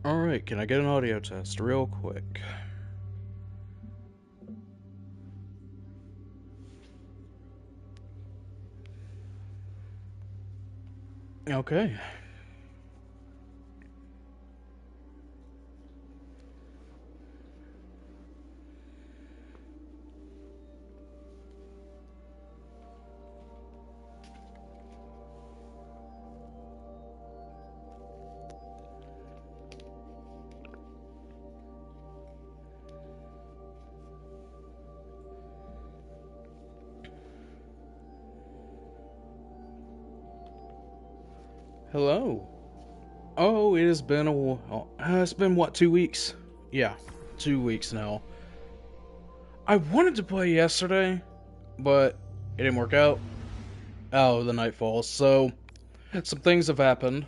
Alright, can I get an audio test real quick? Okay. Hello. Oh, it has been a while. It's been what, 2 weeks? Yeah, 2 weeks now. I wanted to play yesterday, but it didn't work out. Oh, the Nightfall. So, some things have happened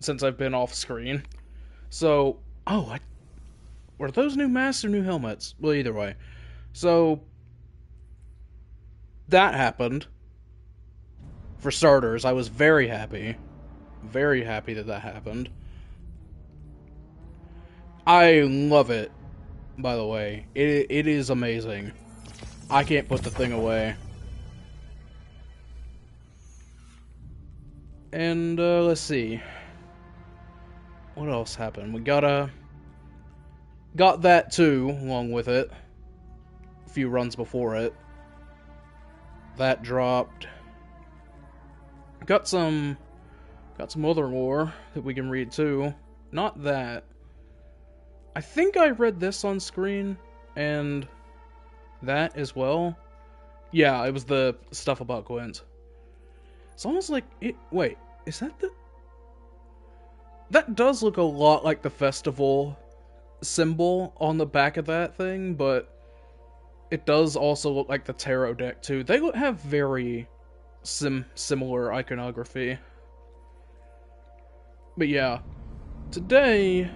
since I've been off screen. So, were those new masks or new helmets? Well, either way. So, that happened. For starters, I was very happy. Very happy that happened. I love it, by the way. It is amazing. I can't put the thing away. And, let's see. What else happened? We got that too, along with it. A few runs before it. That dropped. Got some other lore that we can read too. Not that. I think I read this on screen, and that as well. Yeah, it was the stuff about Gwent. It's almost like it. Wait, is that the? That does look a lot like the festival symbol on the back of that thing, but it does also look like the tarot deck too. They have very similar iconography. But yeah, today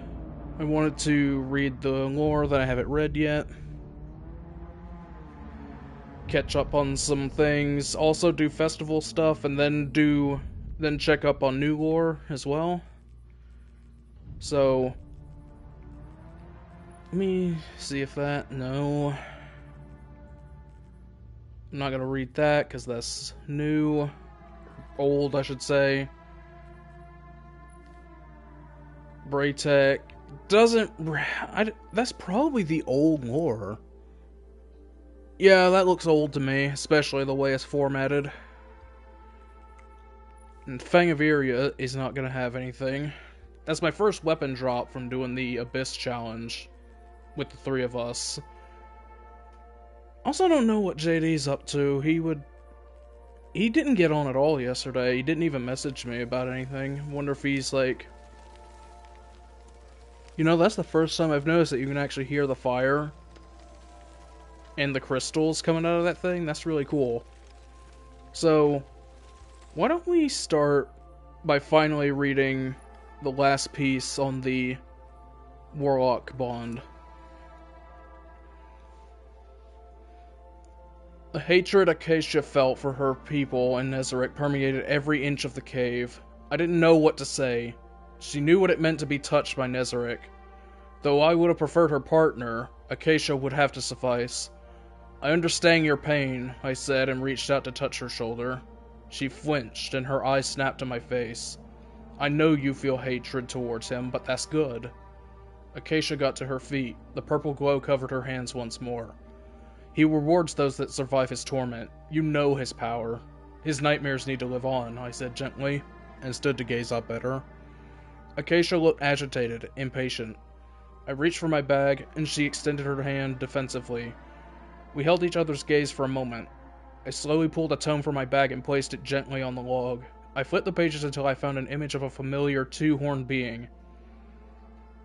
I wanted to read the lore that I haven't read yet. Catch up on some things, also do festival stuff, and then check up on new lore as well. So let me see if no. I'm not gonna read that because that's new. Old, I should say. Braytech doesn't. That's probably the old lore. Yeah, that looks old to me, especially the way it's formatted. And Fang of Iria is not gonna have anything. That's my first weapon drop from doing the Abyss challenge with the three of us. Also, don't know what JD's up to. He didn't get on at all yesterday. He didn't even message me about anything. Wonder if he's like. You know, that's the first time I've noticed that you can actually hear the fire and the crystals coming out of that thing. That's really cool. So, why don't we start by finally reading the last piece on the Warlock bond. The hatred Acacia felt for her people and Nezarec permeated every inch of the cave. I didn't know what to say. She knew what it meant to be touched by Nezarec. Though I would have preferred her partner, Acacia would have to suffice. I understand your pain, I said and reached out to touch her shoulder. She flinched and her eyes snapped to my face. I know you feel hatred towards him, but that's good. Acacia got to her feet. The purple glow covered her hands once more. He rewards those that survive his torment. You know his power. His nightmares need to live on, I said gently, and stood to gaze up at her. Acacia looked agitated, impatient. I reached for my bag, and she extended her hand defensively. We held each other's gaze for a moment. I slowly pulled a tome from my bag and placed it gently on the log. I flipped the pages until I found an image of a familiar two-horned being.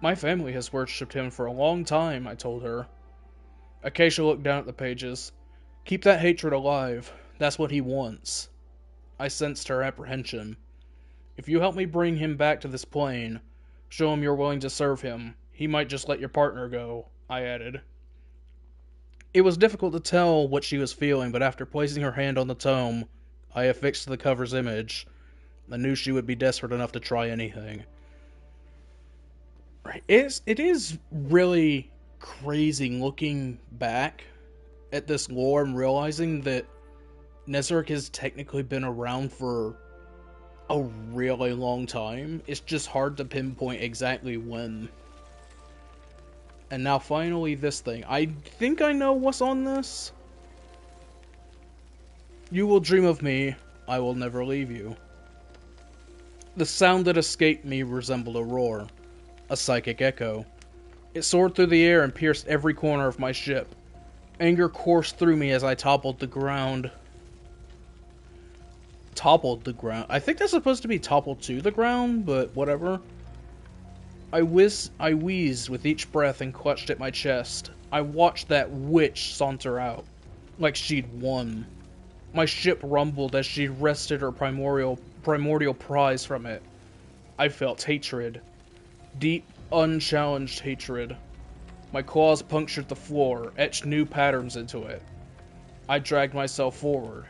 My family has worshipped him for a long time, I told her. Acacia looked down at the pages. Keep that hatred alive. That's what he wants. I sensed her apprehension. If you help me bring him back to this plane, show him you're willing to serve him, he might just let your partner go, I added. It was difficult to tell what she was feeling, but after placing her hand on the tome, I affixed the cover's image. I knew she would be desperate enough to try anything. Right. It is really crazy looking back at this lore and realizing that Nezarec has technically been around for a really long time. It's just hard to pinpoint exactly when. And now finally this thing. I think I know what's on this. You will dream of me, I will never leave you. The sound that escaped me resembled a roar, a psychic echo. It soared through the air and pierced every corner of my ship. Anger coursed through me as I toppled the ground. Toppled the ground? I think that's supposed to be toppled to the ground, but whatever. I wheezed with each breath and clutched at my chest. I watched that witch saunter out, like she'd won. My ship rumbled as she wrested her primordial prize from it. I felt hatred. Deep, unchallenged hatred. My claws punctured the floor, etched new patterns into it. I dragged myself forward.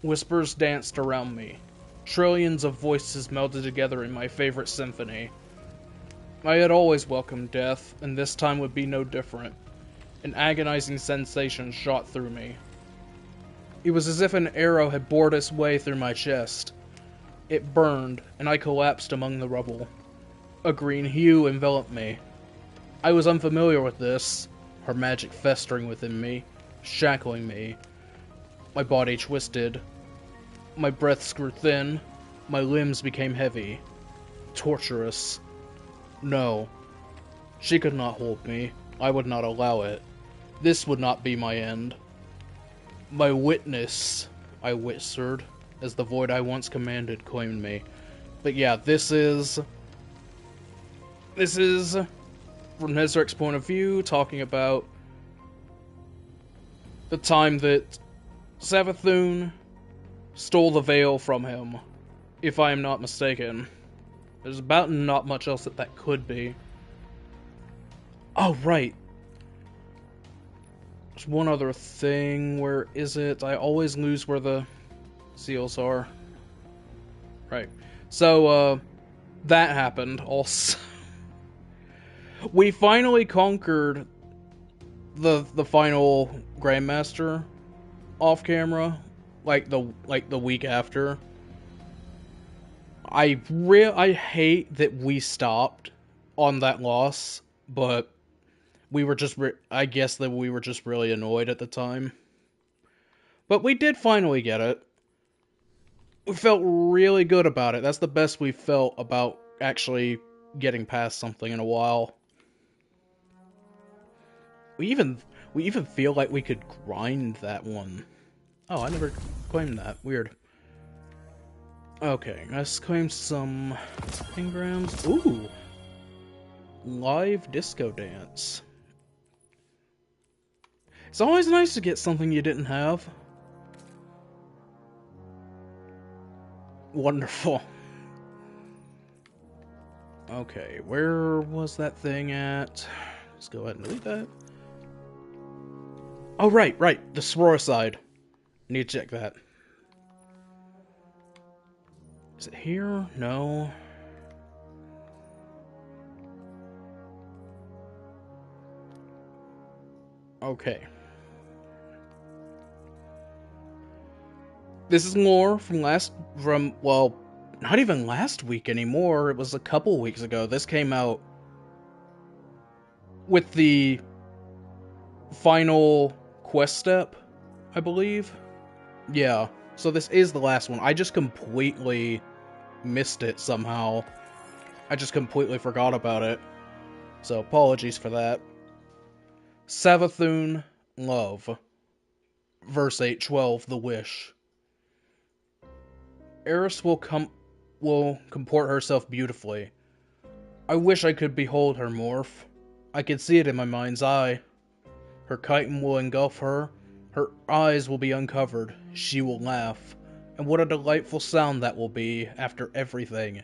Whispers danced around me. Trillions of voices melded together in my favorite symphony. I had always welcomed death, and this time would be no different. An agonizing sensation shot through me. It was as if an arrow had bored its way through my chest. It burned, and I collapsed among the rubble. A green hue enveloped me. I was unfamiliar with this, her magic festering within me, shackling me. My body twisted. My breaths grew thin. My limbs became heavy. Torturous. No. She could not hold me. I would not allow it. This would not be my end. My witness, I whispered, as the void I once commanded claimed me. But yeah, this is from Nezarec's point of view, talking about the time that Savathun stole the veil from him, if I am not mistaken. There's about not much else that could be. Oh, right. There's one other thing. Where is it? I always lose where the seals are. Right. So, that happened also. We finally conquered the final Grandmaster off camera, like the week after. I hate that we stopped on that loss, but we were just I guess that we were just really annoyed at the time. But we did finally get it. We felt really good about it. That's the best we felt about actually getting past something in a while. We even feel like we could grind that one. Oh, I never claimed that. Weird. Okay, let's claim some engrams. Ooh! Live disco dance. It's always nice to get something you didn't have. Wonderful. Okay, where was that thing at? Let's go ahead and delete that. Oh, right, the soror side. Need to check that. Is it here? No. Okay. This is lore from, well, not even last week anymore. It was a couple weeks ago. This came out with the final quest step, I believe. Yeah, so this is the last one. I just completely missed it somehow. I just completely forgot about it. So apologies for that. Savathun, Love. Verse 8:12, The Wish. Eris will comport herself beautifully. I wish I could behold her morph. I could see it in my mind's eye. Her chitin will engulf her. Her eyes will be uncovered. She will laugh. And what a delightful sound that will be after everything.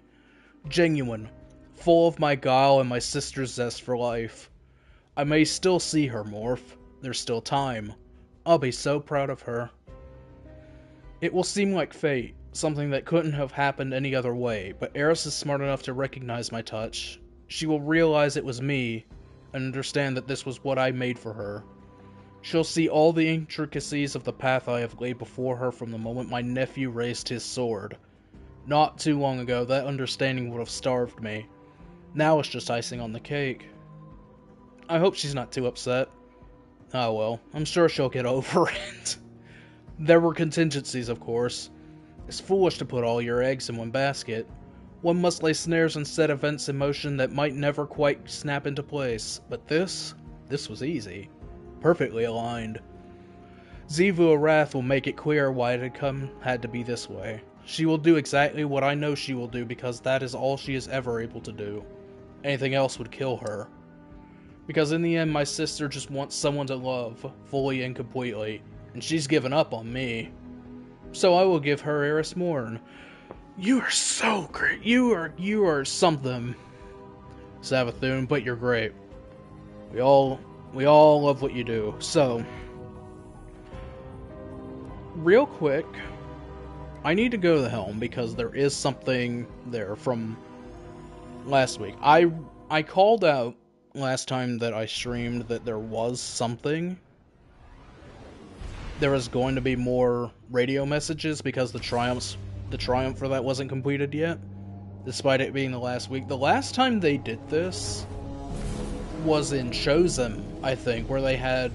Genuine. Full of my guile and my sister's zest for life. I may still see her morph. There's still time. I'll be so proud of her. It will seem like fate. Something that couldn't have happened any other way, but Eris is smart enough to recognize my touch. She will realize it was me, and understand that this was what I made for her. She'll see all the intricacies of the path I have laid before her from the moment my nephew raised his sword. Not too long ago, that understanding would have starved me. Now it's just icing on the cake. I hope she's not too upset. Oh well, I'm sure she'll get over it. There were contingencies, of course. It's foolish to put all your eggs in one basket. One must lay snares and set events in motion that might never quite snap into place. But this was easy. Perfectly aligned. Xivu Arath will make it clear why it had to be this way. She will do exactly what I know she will do because that is all she is ever able to do. Anything else would kill her. Because in the end, my sister just wants someone to love, fully and completely, and she's given up on me. So I will give her Eris Morn. You are so great. You are something, Savathun, but you're great. We all love what you do. So, real quick, I need to go to the helm because there is something there from last week. I called out last time that I streamed that there was something. There was going to be more radio messages because the triumph for that wasn't completed yet, despite it being the last week. The last time they did this was in Chosen, I think, where they had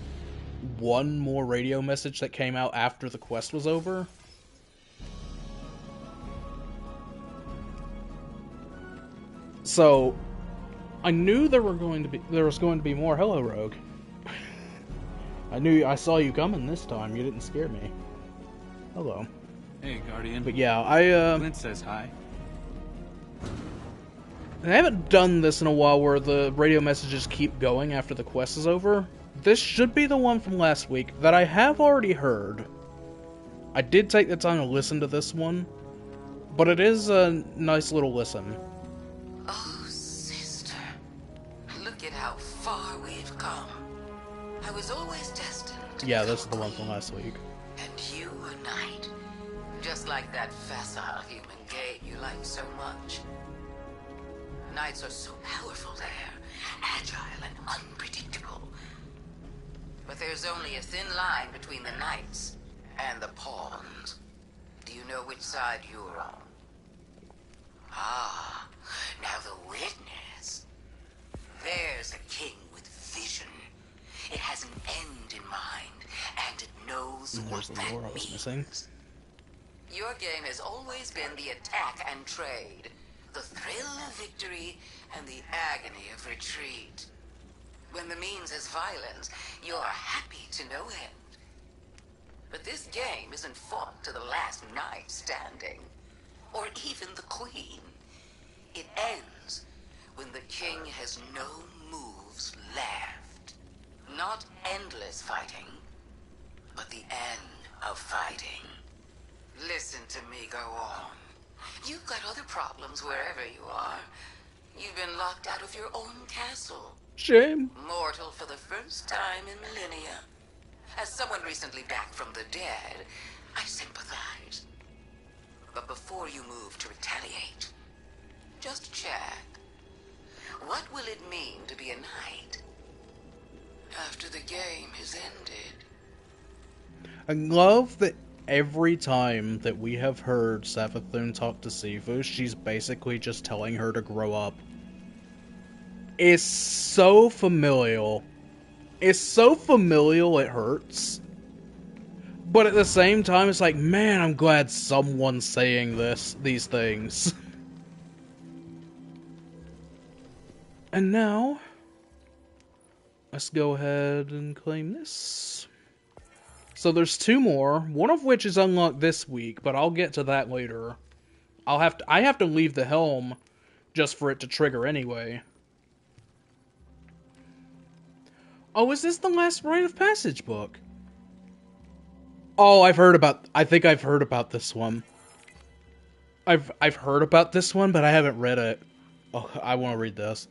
one more radio message that came out after the quest was over. So I knew there was going to be more. Hello, Rogue. I saw you coming this time. You didn't scare me. Hello. Hey, Guardian. But yeah, Clint says hi. I haven't done this in a while where the radio messages keep going after the quest is over. This should be the one from last week that I have already heard. I did take the time to listen to this one, but it is a nice little listen. Oh, sister, look at how far we've come. I was always destined to Yeah, become this is the one queen, from last week. and you a knight. Just like that facile human game you like so much. Knights are so powerful there, agile and unpredictable. But there's only a thin line between the knights and the pawns. Do you know which side you're on? Ah, now the witness. There's a king with vision. It has an end in mind, and it knows what There's the that lore I was missing. means. Your game has always been the attack and trade, the thrill of victory and the agony of retreat. When the means is violence, you're happy to no end. But this game isn't fought to the last knight standing, or even the queen. It ends when the king has no moves left. Not endless fighting, but the end of fighting. Listen to me go on. You've got other problems wherever you are. You've been locked out of your own castle. Shame. Mortal for the first time in millennia. As someone recently back from the dead, I sympathize. But before you move to retaliate, just check. What will it mean to be a knight after the game has ended? I love that every time that we have heard Savathun talk to Sifu, she's basically just telling her to grow up. It's so familial. It's so familial it hurts. But at the same time, it's like, man, I'm glad someone's saying these things. And now, let's go ahead and claim this. So there's two more, one of which is unlocked this week, but I'll get to that later. I have to leave the helm just for it to trigger anyway. Oh, is this the last rite of passage book? Oh, I think I've heard about this one. I've heard about this one, but I haven't read it. Oh, I want to read this.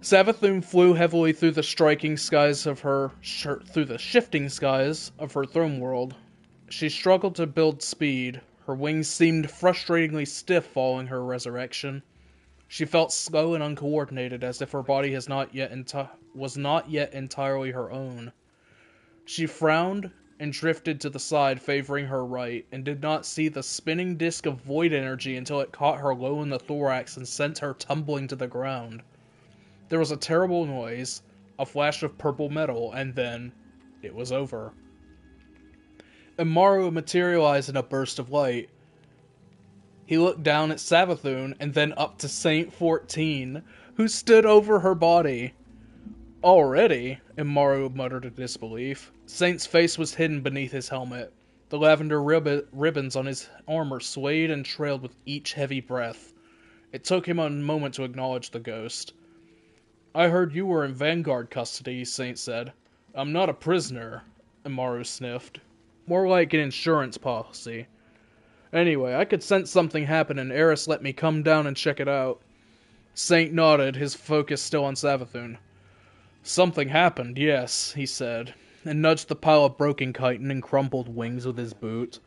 Savathun flew heavily through the shifting skies of her throne world. She struggled to build speed. Her wings seemed frustratingly stiff following her resurrection. She felt slow and uncoordinated, as if her body was not yet entirely her own. She frowned and drifted to the side, favoring her right, and did not see the spinning disk of void energy until it caught her low in the thorax and sent her tumbling to the ground. There was a terrible noise, a flash of purple metal, and then it was over. Imaru materialized in a burst of light. He looked down at Savathun and then up to Saint 14, who stood over her body. Already, Imaru muttered in disbelief. Saint's face was hidden beneath his helmet. The lavender ribbons on his armor swayed and trailed with each heavy breath. It took him a moment to acknowledge the ghost. "I heard you were in Vanguard custody," Saint said. "I'm not a prisoner," Imaru sniffed. "More like an insurance policy. Anyway, I could sense something happen and Eris let me come down and check it out." Saint nodded, his focus still on Savathun. "Something happened, yes," he said, and nudged the pile of broken chitin and crumpled wings with his boot.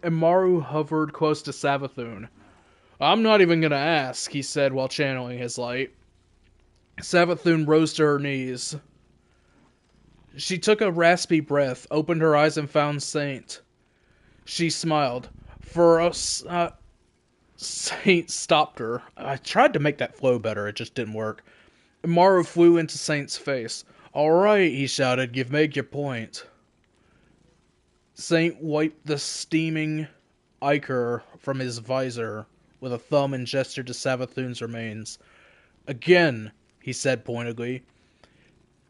Imaru hovered close to Savathun. "I'm not even gonna ask," he said while channeling his light. Savathun rose to her knees. She took a raspy breath, opened her eyes, and found Saint. She smiled. For us, Saint stopped her. I tried to make that flow better, it just didn't work. Imaru flew into Saint's face. "Alright," he shouted, "you've made your point." Saint wiped the steaming ichor from his visor with a thumb and gestured to Savathun's remains. "Again," he said pointedly.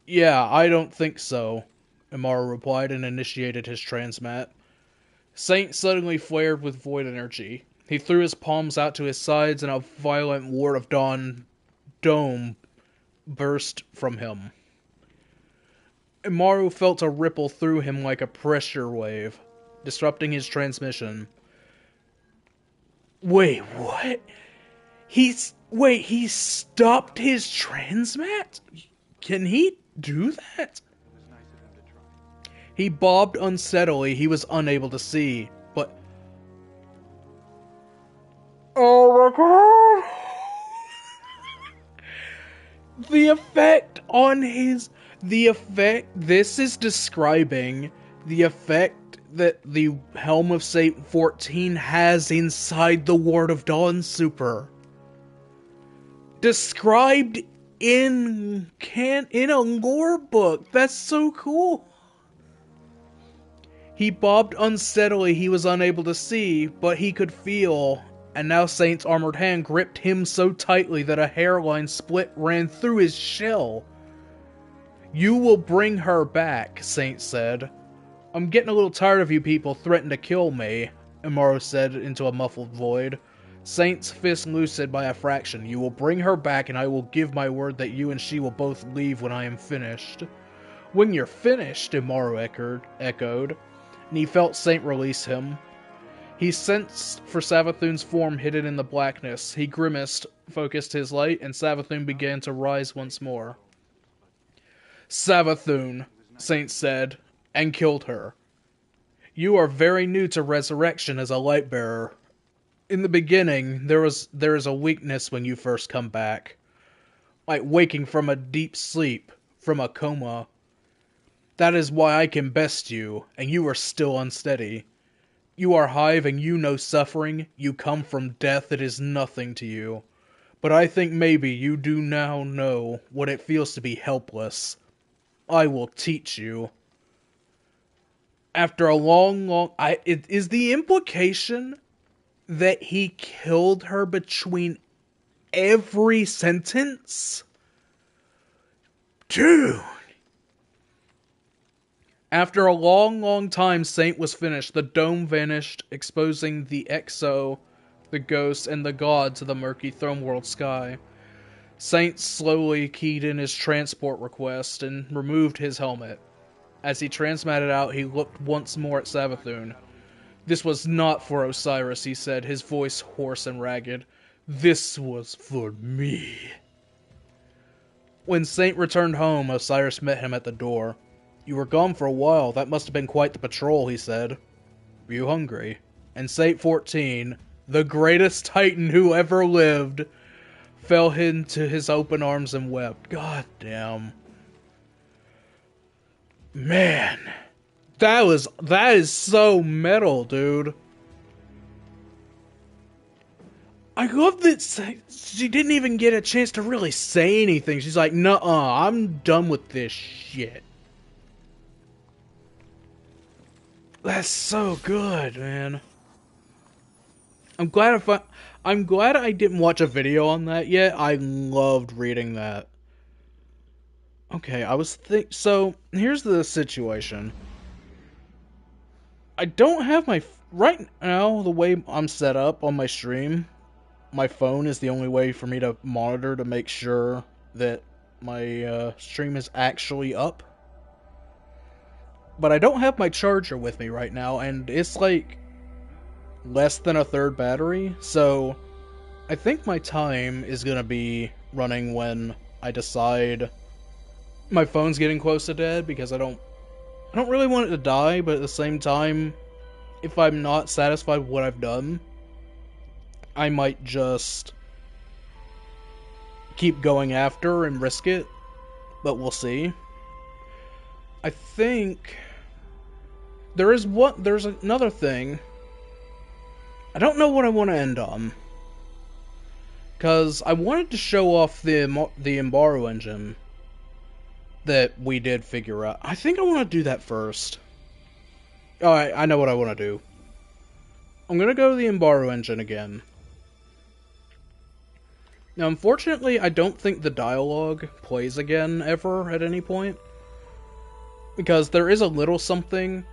"Yeah, I don't think so," Imaru replied and initiated his transmat. Saint suddenly flared with void energy. He threw his palms out to his sides and a violent ward of dawn dome burst from him. Imaru felt a ripple through him like a pressure wave, disrupting his transmission. Wait, what? He stopped his transmat? Can he do that? He bobbed unsteadily. He was unable to see, but... Oh my god! This is describing the effect that the Helm of Saint 14 has inside the Ward of Dawn Super. Described in a lore book. That's so cool. He bobbed unsteadily. He was unable to see, but he could feel, and now Saint's armored hand gripped him so tightly that a hairline split ran through his shell. "You will bring her back," Saint said. "I'm getting a little tired of you people threatening to kill me," Imaru said into a muffled void. Saint's fist loosened by a fraction. "You will bring her back, and I will give my word that you and she will both leave when I am finished." "When you're finished," Imaru echoed, and he felt Saint release him. He sensed for Savathun's form hidden in the blackness. He grimaced, focused his light, and Savathun began to rise once more. "Savathun," Saint said, and killed her. "You are very new to resurrection as a light bearer. In the beginning, there is a weakness when you first come back. Like waking from a deep sleep, from a coma. That is why I can best you, and you are still unsteady. You are Hive and you know suffering. You come from death, it is nothing to you. But I think maybe you do now know what it feels to be helpless. I will teach you." After a is the implication that he killed her between every sentence? Dude! After a long time, Saint was finished. The dome vanished, exposing the Exo, the Ghost, and the God to the murky Throneworld sky. Saint slowly keyed in his transport request and removed his helmet. As he transmatted out, he looked once more at Savathun. "This was not for Osiris," he said, his voice hoarse and ragged. "This was for me." When Saint returned home, Osiris met him at the door. "You were gone for a while. That must have been quite the patrol," he said. "Were you hungry?" And Saint 14, the greatest Titan who ever lived, fell into his open arms and wept. God damn. Man. That is so metal, dude. I love that she didn't even get a chance to really say anything. She's like, nuh-uh, I'm done with this shit. That's so good, man. I'm glad I didn't watch a video on that yet. I loved reading that. Okay, so here's the situation. I don't have right now, the way I'm set up on my stream, my phone is the only way for me to monitor to make sure that my stream is actually up. But I don't have my charger with me right now, and it's like less than a third battery, so I think my time is gonna be running when I decide my phone's getting close to dead, because I don't really want it to die, but at the same time, if I'm not satisfied with what I've done, I might just keep going after and risk it, but we'll see. I think there's another thing. I don't know what I want to end on, because I wanted to show off the Embaro engine that we did figure out. I think I want to do that first. Alright, I know what I want to do. I'm going to go to the Embaro engine again. Now, unfortunately, I don't think the dialogue plays again ever at any point, because there is a little something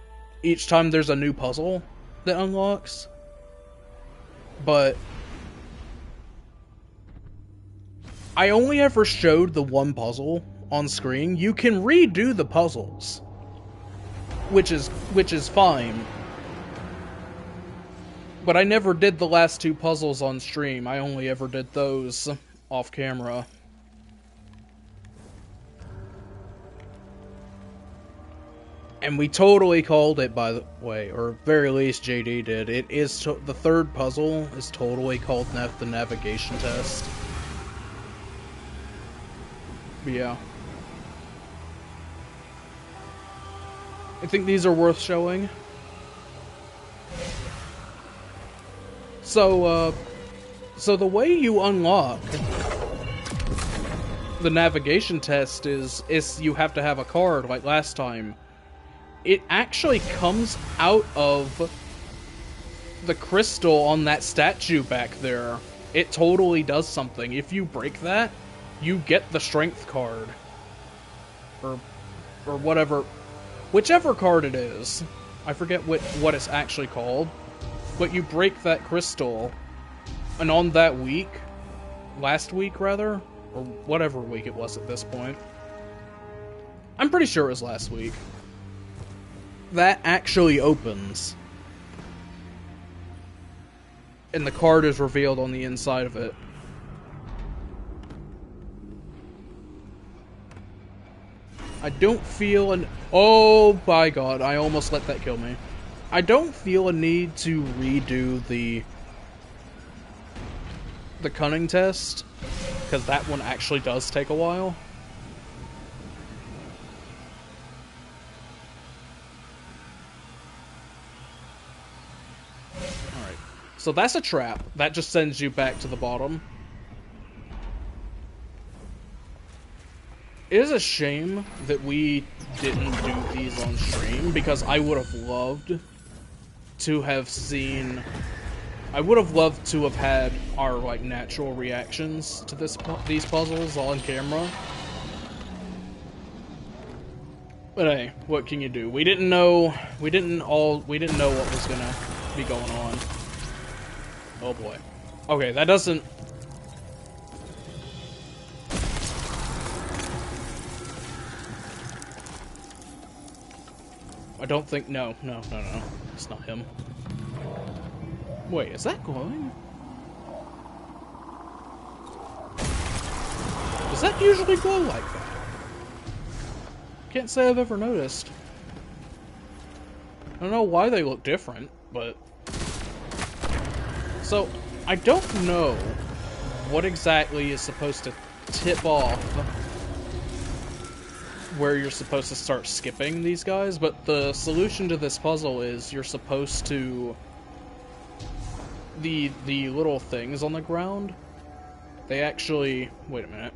each time there's a new puzzle that unlocks, but I only ever showed the one puzzle on screen. You can redo the puzzles, which is fine, but I never did the last two puzzles on stream. I only ever did those off camera. And we totally called it, by the way, or at very least JD did. It is the third puzzle is totally called the navigation test. But yeah, I think these are worth showing. So the way you unlock the navigation test is you have to have a card like last time. It actually comes out of the crystal on that statue back there. It totally does something. If you break that, you get the strength card. Or whatever. Whichever card it is. I forget what it's actually called. But you break that crystal, and on that week, last week rather, or whatever week it was at this point, I'm pretty sure it was last week, that actually opens, and the card is revealed on the inside of it. I don't feel oh my god, I almost let that kill me. I don't feel a need to redo the cunning test, because that one actually does take a while. Alright, so that's a trap. That just sends you back to the bottom. It is a shame that we didn't do these on stream, because I would have loved to have seen... I would have loved to have had our, like, natural reactions to these puzzles on camera. But hey, what can you do? We didn't know what was gonna be going on. Oh boy. Okay, that doesn't... I don't think... No. It's not him. Wait, is that glowing? Does that usually glow like that? Can't say I've ever noticed. I don't know why they look different, but... So, I don't know what exactly is supposed to tip off where you're supposed to start skipping these guys, but the solution to this puzzle is you're supposed to... The little things on the ground, they actually... Wait a minute.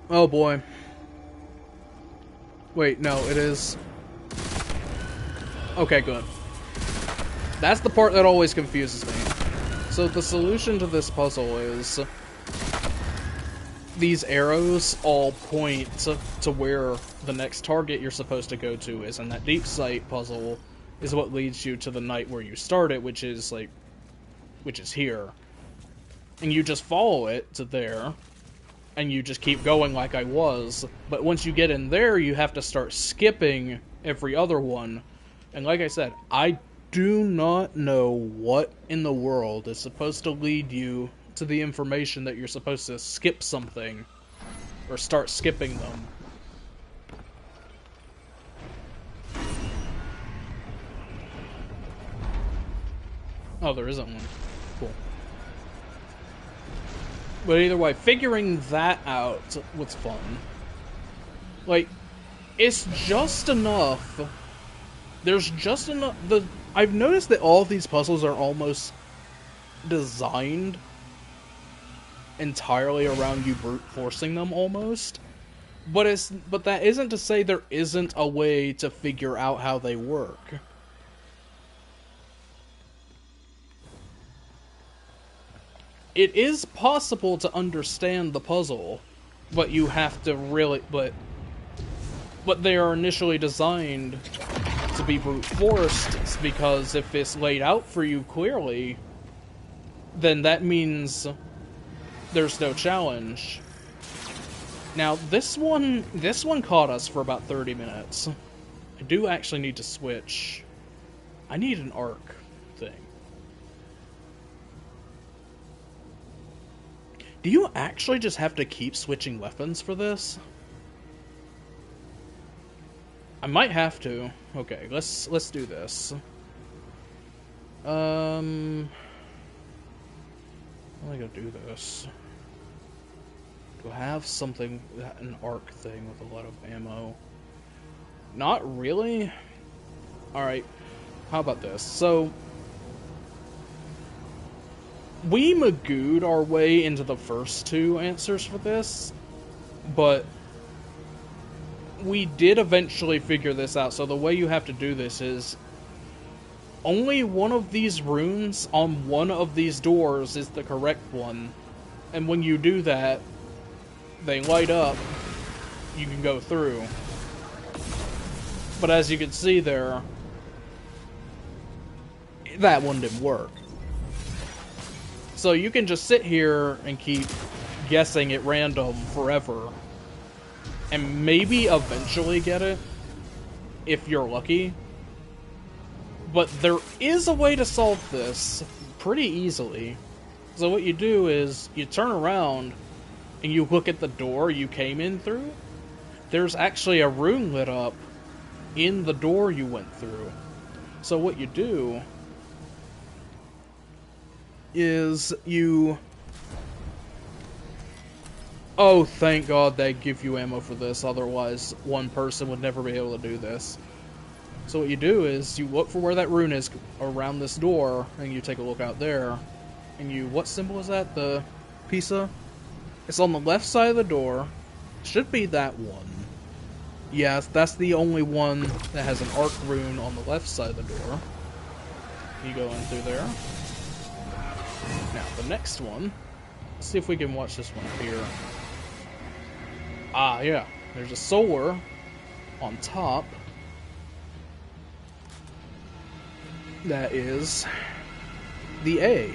Oh boy. Wait, no, it is... Okay, good. That's the part that always confuses me. So the solution to this puzzle is... These arrows all point to where the next target you're supposed to go to is, and that deep sight puzzle is what leads you to the night where you started, which is here. And you just follow it to there, and you just keep going like I was, but once you get in there, you have to start skipping every other one. And like I said, I do not know what in the world is supposed to lead you to the information that you're supposed to skip something, or start skipping them. Oh, there isn't one. Cool. But either way, figuring that out was fun. Like, it's just enough. There's just enough. I've noticed that all of these puzzles are almost designed entirely around you brute forcing them, almost. But that isn't to say there isn't a way to figure out how they work. It is possible to understand the puzzle, but you have to really... But they are initially designed to be brute forced, because if it's laid out for you clearly, then that means there's no challenge. Now, this one caught us for about 30 minutes. I do actually need to switch. I need an arc thing. Do you actually just have to keep switching weapons for this? I might have to. Okay, let's do this. How am I gonna do this? Do I have something, an arc thing with a lot of ammo? Not really. Alright, how about this? So, we magooed our way into the first two answers for this, but we did eventually figure this out. So the way you have to do this is only one of these runes on one of these doors is the correct one, and when you do that, they light up, you can go through. But as you can see there, that one didn't work. So you can just sit here and keep guessing at random forever, and maybe eventually get it, if you're lucky. But there is a way to solve this pretty easily. So what you do is, you turn around, and you look at the door you came in through. There's actually a rune lit up in the door you went through. So what you do is you... Oh, thank God they give you ammo for this, otherwise one person would never be able to do this. So what you do is, you look for where that rune is around this door, and you take a look out there, and you... What symbol is that? The pizza? It's on the left side of the door. Should be that one. Yes, that's the only one that has an arc rune on the left side of the door. You go in through there. Now, the next one... Let's see if we can watch this one here. Ah, yeah. There's a solar on top. That is the A.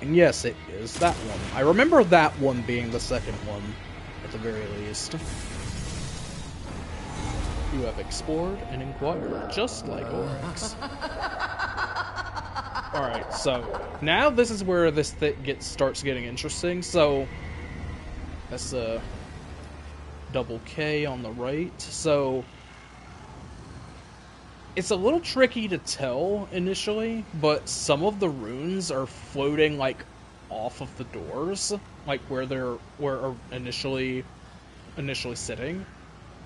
And yes, it is that one. I remember that one being the second one, at the very least. You have explored and inquired, just like Oryx. Alright, so now this is where this starts getting interesting. So that's a double K on the right. So It's a little tricky to tell initially, but some of the runes are floating like off of the doors, like where initially sitting.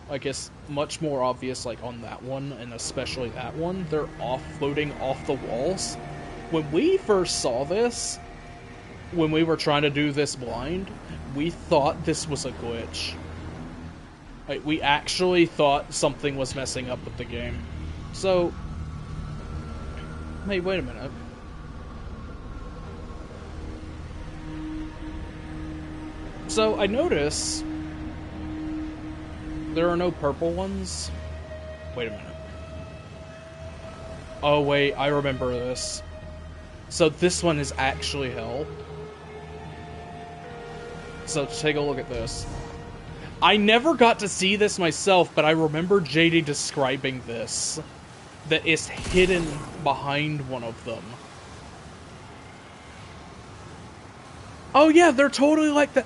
Like it's much more obvious like on that one, and especially that one. They're floating off the walls. When we first saw this, when we were trying to do this blind, we thought this was a glitch. Like, we actually thought something was messing up with the game. So, hey, wait a minute. So, I notice there are no purple ones. Wait a minute. Oh, wait, I remember this. So, this one is actually hell. So, take a look at this. I never got to see this myself, but I remember JD describing this. That is hidden behind one of them. Oh yeah, they're totally like that.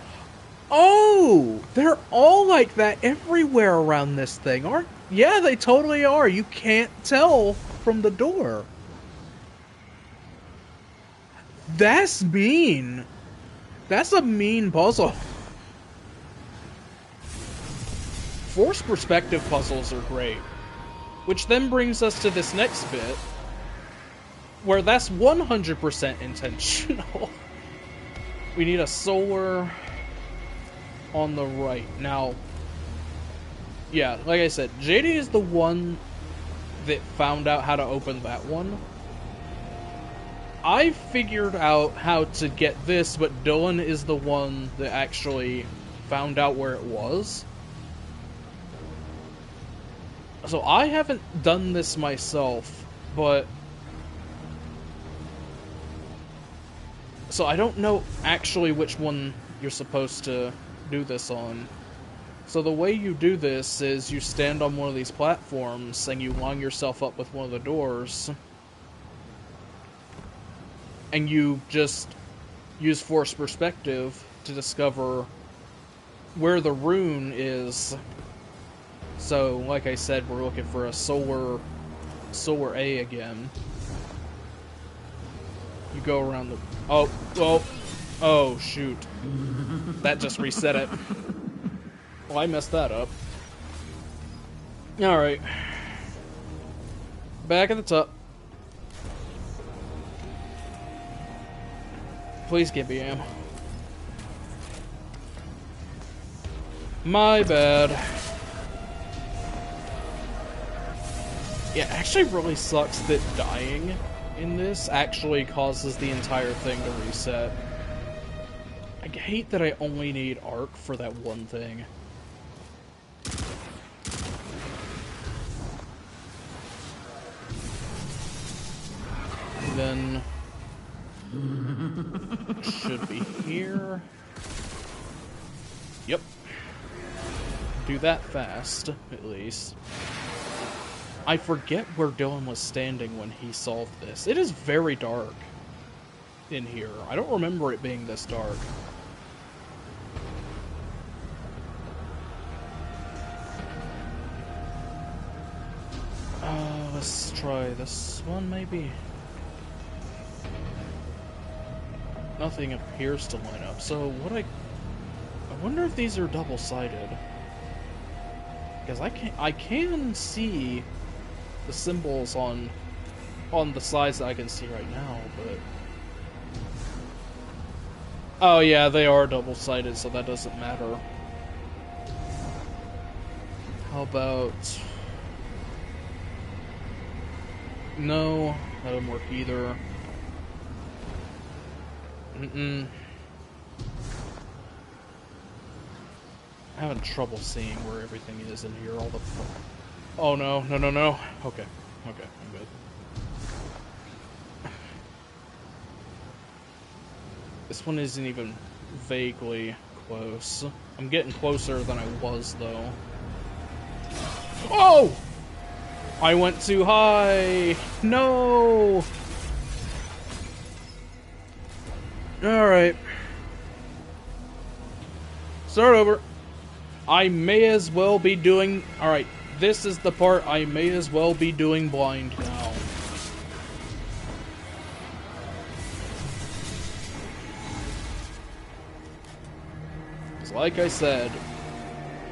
Oh! They're all like that everywhere around this thing, aren't? Yeah, they totally are. You can't tell from the door. That's mean. That's a mean puzzle. Forced perspective puzzles are great. Which then brings us to this next bit, where that's 100% intentional. We need a solar on the right. Now, yeah, like I said, JD is the one that found out how to open that one. I figured out how to get this, but Dylan is the one that actually found out where it was. So I haven't done this myself, but... So I don't know actually which one you're supposed to do this on. So the way you do this is you stand on one of these platforms and you line yourself up with one of the doors. And you just use forced perspective to discover where the rune is. So, like I said, we're looking for a solar A again. You go around the... Oh, shoot. That just reset it. Well, I messed that up. Alright. Back at the top. Please give me ammo. My bad. Yeah, it actually really sucks that dying in this actually causes the entire thing to reset. I hate that I only need arc for that one thing. Then... should be here. Yep. Do that fast, at least. I forget where Dylan was standing when he solved this. It is very dark in here. I don't remember it being this dark. Let's try this one, maybe. Nothing appears to line up. So I wonder if these are double-sided. Because I can see the symbols on the sides that I can see right now, but... Oh yeah, they are double-sided, so that doesn't matter. How about... No, that doesn't work either. I'm having trouble seeing where everything is in here. All the... Oh no, no, no, no. Okay, I'm good. This one isn't even vaguely close. I'm getting closer than I was, though. Oh! I went too high! No! Alright. Start over. I may as well be doing... Alright, This is the part I may as well be doing blind now. Because like I said,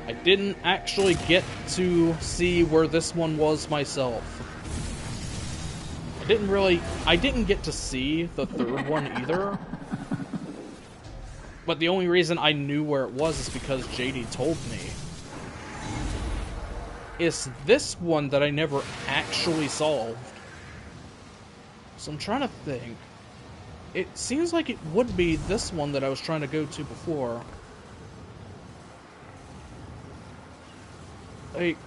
I didn't actually get to see where this one was myself. I didn't get to see the third one either. But the only reason I knew where it was is because JD told me. It's this one that I never actually solved. So I'm trying to think. It seems like it would be this one that I was trying to go to before. Like,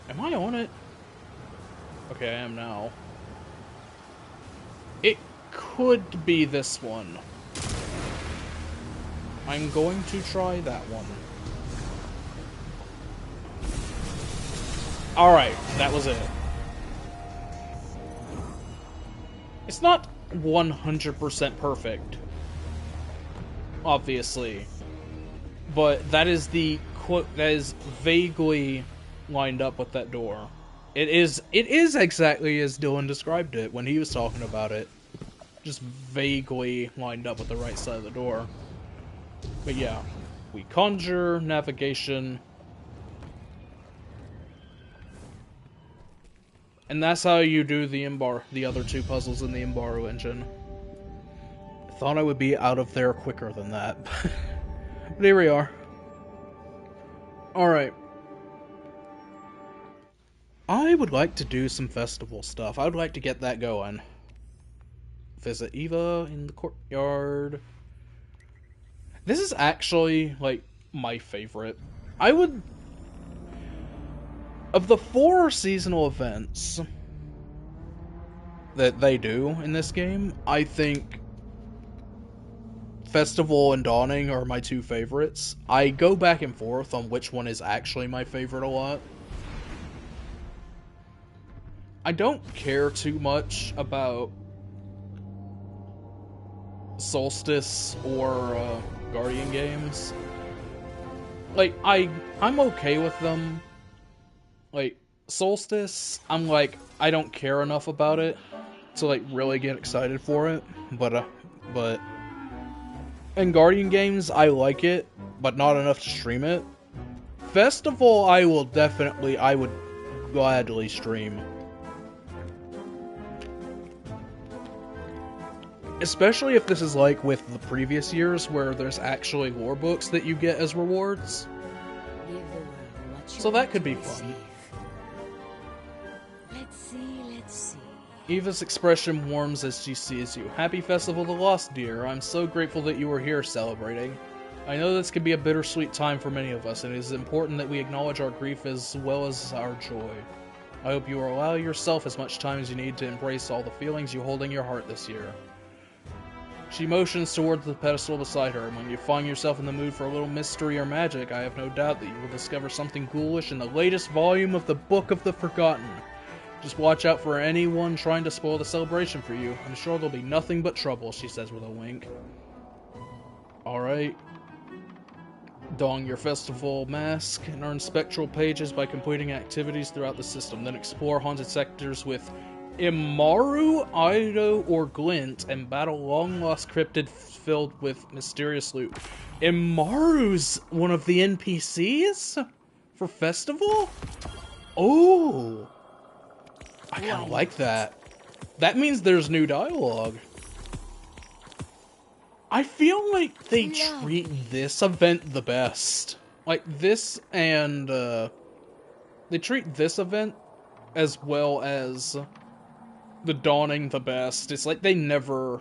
am I on it? Okay, I am now. It could be this one. I'm going to try that one. Alright, that was it. It's not 100% perfect, obviously, but that is vaguely lined up with that door. It is exactly as Dylan described it when he was talking about it. Just vaguely lined up with the right side of the door. But yeah, we conjure, navigation, and that's how you do the other two puzzles in the Imbaru engine. I thought I would be out of there quicker than that, but here we are. Alright. I would like to do some festival stuff. I would like to get that going. Visit Eva in the courtyard. This is actually, like, my favorite. Of the 4 seasonal events that they do in this game, I think Festival and Dawning are my 2 favorites. I go back and forth on which one is actually my favorite a lot. I don't care too much about Solstice or Guardian games. Like, I'm okay with them. Like, Solstice, I'm like, I don't care enough about it to, like, really get excited for it. But in Guardian games, I like it, but not enough to stream it. Festival, I would gladly stream. Especially if this is like with the previous years, where there's actually lore books that you get as rewards. So that could be fun. Let's see. Eva's expression warms as she sees you. Happy Festival of the Lost, dear. I'm so grateful that you are here celebrating. I know this can be a bittersweet time for many of us, and it is important that we acknowledge our grief as well as our joy. I hope you will allow yourself as much time as you need to embrace all the feelings you hold in your heart this year. She motions towards the pedestal beside her, and when you find yourself in the mood for a little mystery or magic, I have no doubt that you will discover something ghoulish in the latest volume of the Book of the Forgotten. Just watch out for anyone trying to spoil the celebration for you. I'm sure there'll be nothing but trouble, she says with a wink. Alright. Don your festival mask and earn spectral pages by completing activities throughout the system. Then explore haunted sectors with Immaru, Ido, or Glint and battle long-lost cryptid filled with mysterious loot. Immaru's one of the NPCs? For festival? Oh! I kinda like that. That means there's new dialogue. I feel like they treat this event the best. Like, this and, they treat this event as well as the Dawning the best. It's like they never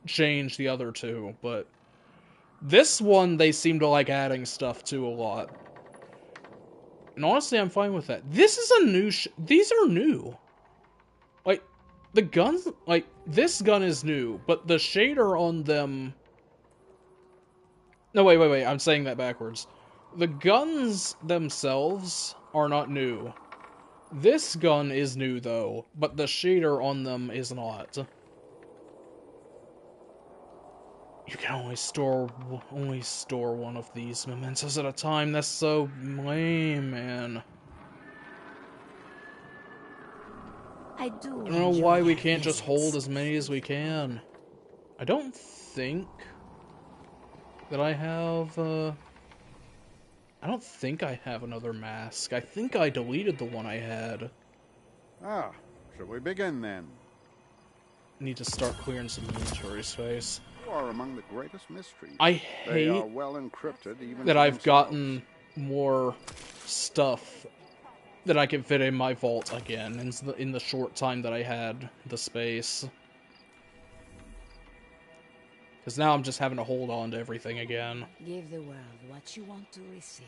change the other two, but this one they seem to like adding stuff to a lot. And honestly, I'm fine with that. This is a new these are new. Like, the guns, like, this gun is new, but the shader on them... No, wait, I'm saying that backwards. The guns themselves are not new. This gun is new, though, but the shader on them is not. You can only store one of these mementos at a time. That's so lame, man. I do I don't know enjoy why we our can't just hold visits. as many as we can. I don't think that I have, I don't think I have another mask. I think I deleted the one I had. Ah, shall we begin then? Need to start clearing some inventory space. You are among the greatest mysteries. I They are hate well encrypted even that to I've themselves. gotten more stuff that I can fit in my vault again in the short time that I had the space. Because now I'm just having to hold on to everything again. Give the world what you want to receive.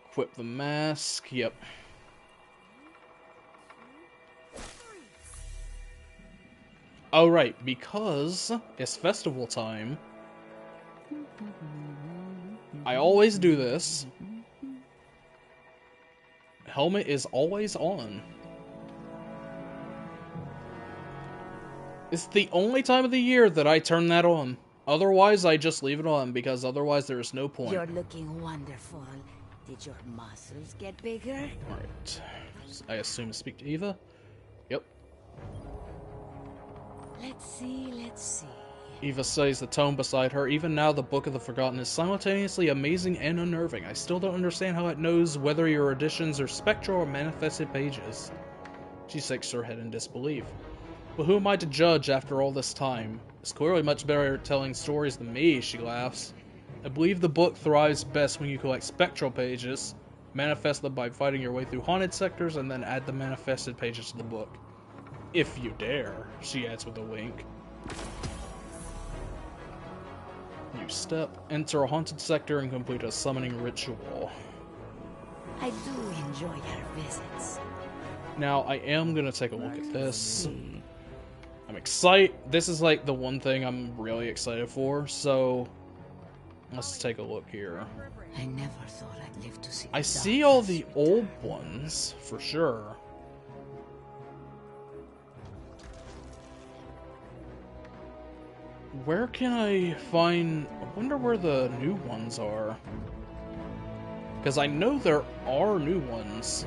Equip the mask, yep. Oh right, because it's festival time, I always do this. Helmet is always on. It's the only time of the year that I turn that on. Otherwise, I just leave it on, because otherwise there is no point. You're looking wonderful. Did your muscles get bigger? Alright. I assume speak to Eva? Yep. Let's see, let's see. Eva studies the tome beside her. Even now, the Book of the Forgotten is simultaneously amazing and unnerving. I still don't understand how it knows whether your additions are spectral or manifested pages. She shakes her head in disbelief. But who am I to judge after all this time? It's clearly much better at telling stories than me, she laughs. I believe the book thrives best when you collect spectral pages, manifest them by fighting your way through haunted sectors, and then add the manifested pages to the book. If you dare, she adds with a wink. New step. Enter a haunted sector and complete a summoning ritual. I do enjoy our visits. Now, I am gonna take a look at this. I'm excited. This is like the one thing I'm really excited for, so let's take a look here. I never thought I'd live to see I the see all darkness. the old ones, for sure. Where can I find... I wonder where the new ones are. Because I know there are new ones.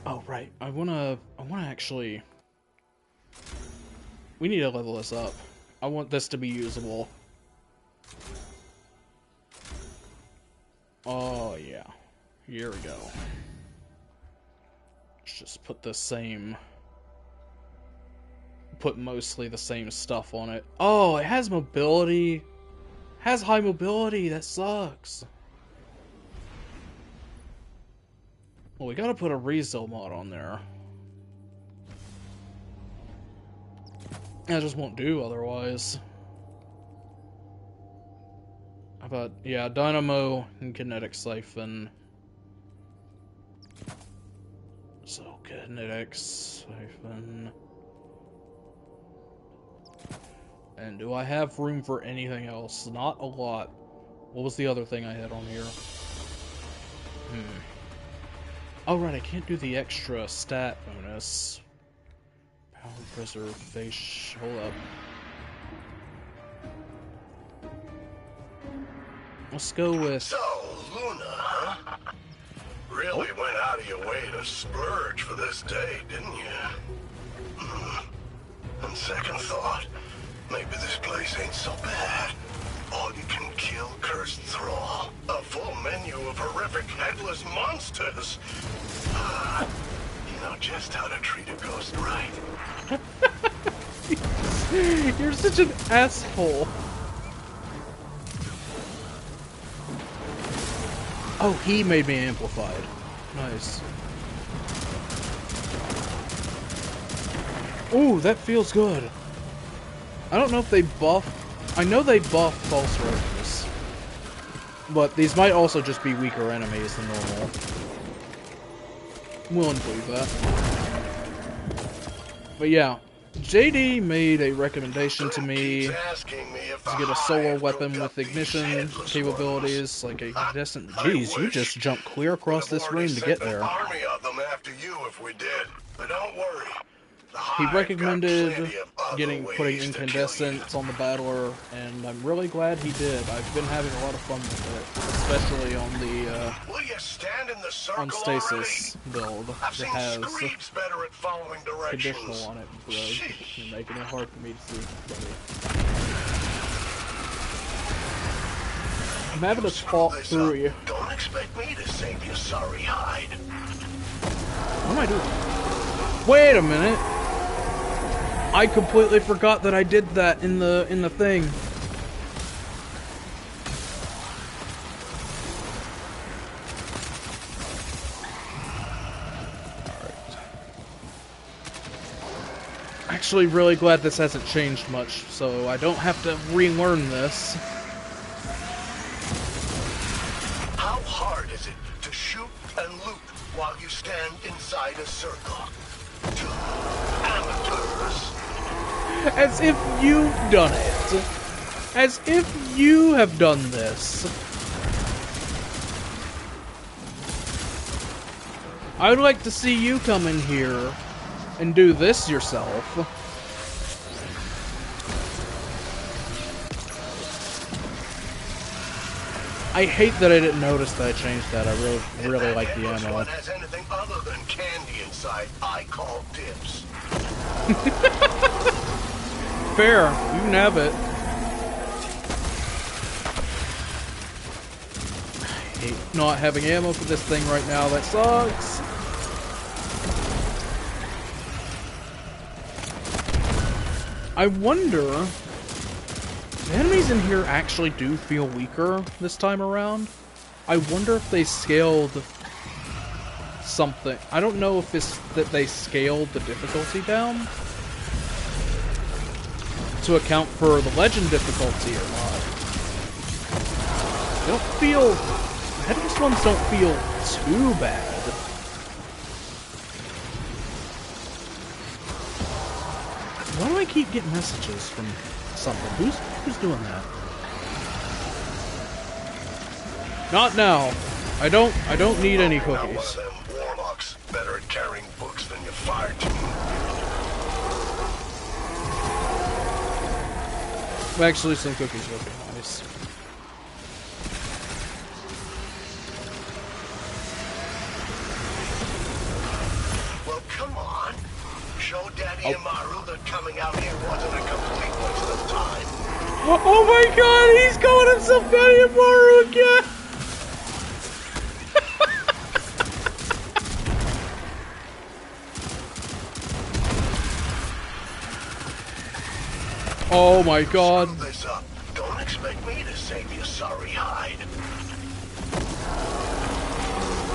Oh, right. I wanna actually... We need to level this up. I want this to be usable. Oh, yeah. Here we go. Let's just put the same... Put mostly the same stuff on it. Oh, it has mobility. Has high mobility. That sucks. Well, we gotta put a Rezo mod on there. That just won't do otherwise. How about, yeah, Dynamo and Kinetic Siphon. So, Kinetic Siphon. And do I have room for anything else? Not a lot. What was the other thing I had on here? Oh, right, I can't do the extra stat bonus. Power preservation. Hold up. Let's go with... So, Luna, huh? Really went out of your way to splurge for this day, didn't you? On second thought, maybe this place ain't so bad. All you can kill cursed thrall. A full menu of horrific headless monsters. You know just how to treat a ghost right. You're such an asshole. Oh, he made me amplified. Nice. Ooh, that feels good. I don't know if they buff... I know they buff false roses. But these might also just be weaker enemies than normal. I'm willing to believe that. But yeah, JD made a recommendation to me to get a solar weapon with ignition capabilities, like a incandescent... Jeez, you just jumped clear across this room to get there. Army of them after you if we did. But don't worry. The he Hive recommended got plenty of other putting ways to kill you. incandescents on the battler, and I'm really glad he did. I've been having a lot of fun with it, especially on the Will you stand in the circle on stasis already? build I've that seen has Screeps better at following directions. conditional on it, bro. Sheesh. You're making it hard for me to see, buddy. I'm having to talk This through up. you. Don't expect me to save your sorry hide. What am I doing? Wait a minute. I completely forgot that I did that in the thing. Actually, really glad this hasn't changed much, so I don't have to relearn this. How hard is it to shoot and loot while you stand inside a circle? To amateurs. As if you've done it. As if you have done this. I would like to see you come in here and do this yourself. I hate that I didn't notice that I changed that. I really like the If that ammo. one has anything other than candy inside, I call dibs. Fair, you can have it. I hate not having ammo for this thing right now. That sucks. I wonder, the enemies in here actually do feel weaker this time around. I wonder if they scaled something. I don't know if it's that they scaled the difficulty down to account for the legend difficulty or not. They don't feel, the heaviest ones don't feel too bad. Why do I keep getting messages from something? Who's doing that? Not now. I don't need any Not one of cookies. them warlocks better at carrying books than your fire team. Actually, some cookies would be nice. Well, come on. Show Daddy Amaru that coming out here wasn't a complete waste of time. Oh my god, he's calling himself Daddy Amaru again! Oh my god. Screw this up. Don't expect me to save your sorry hide.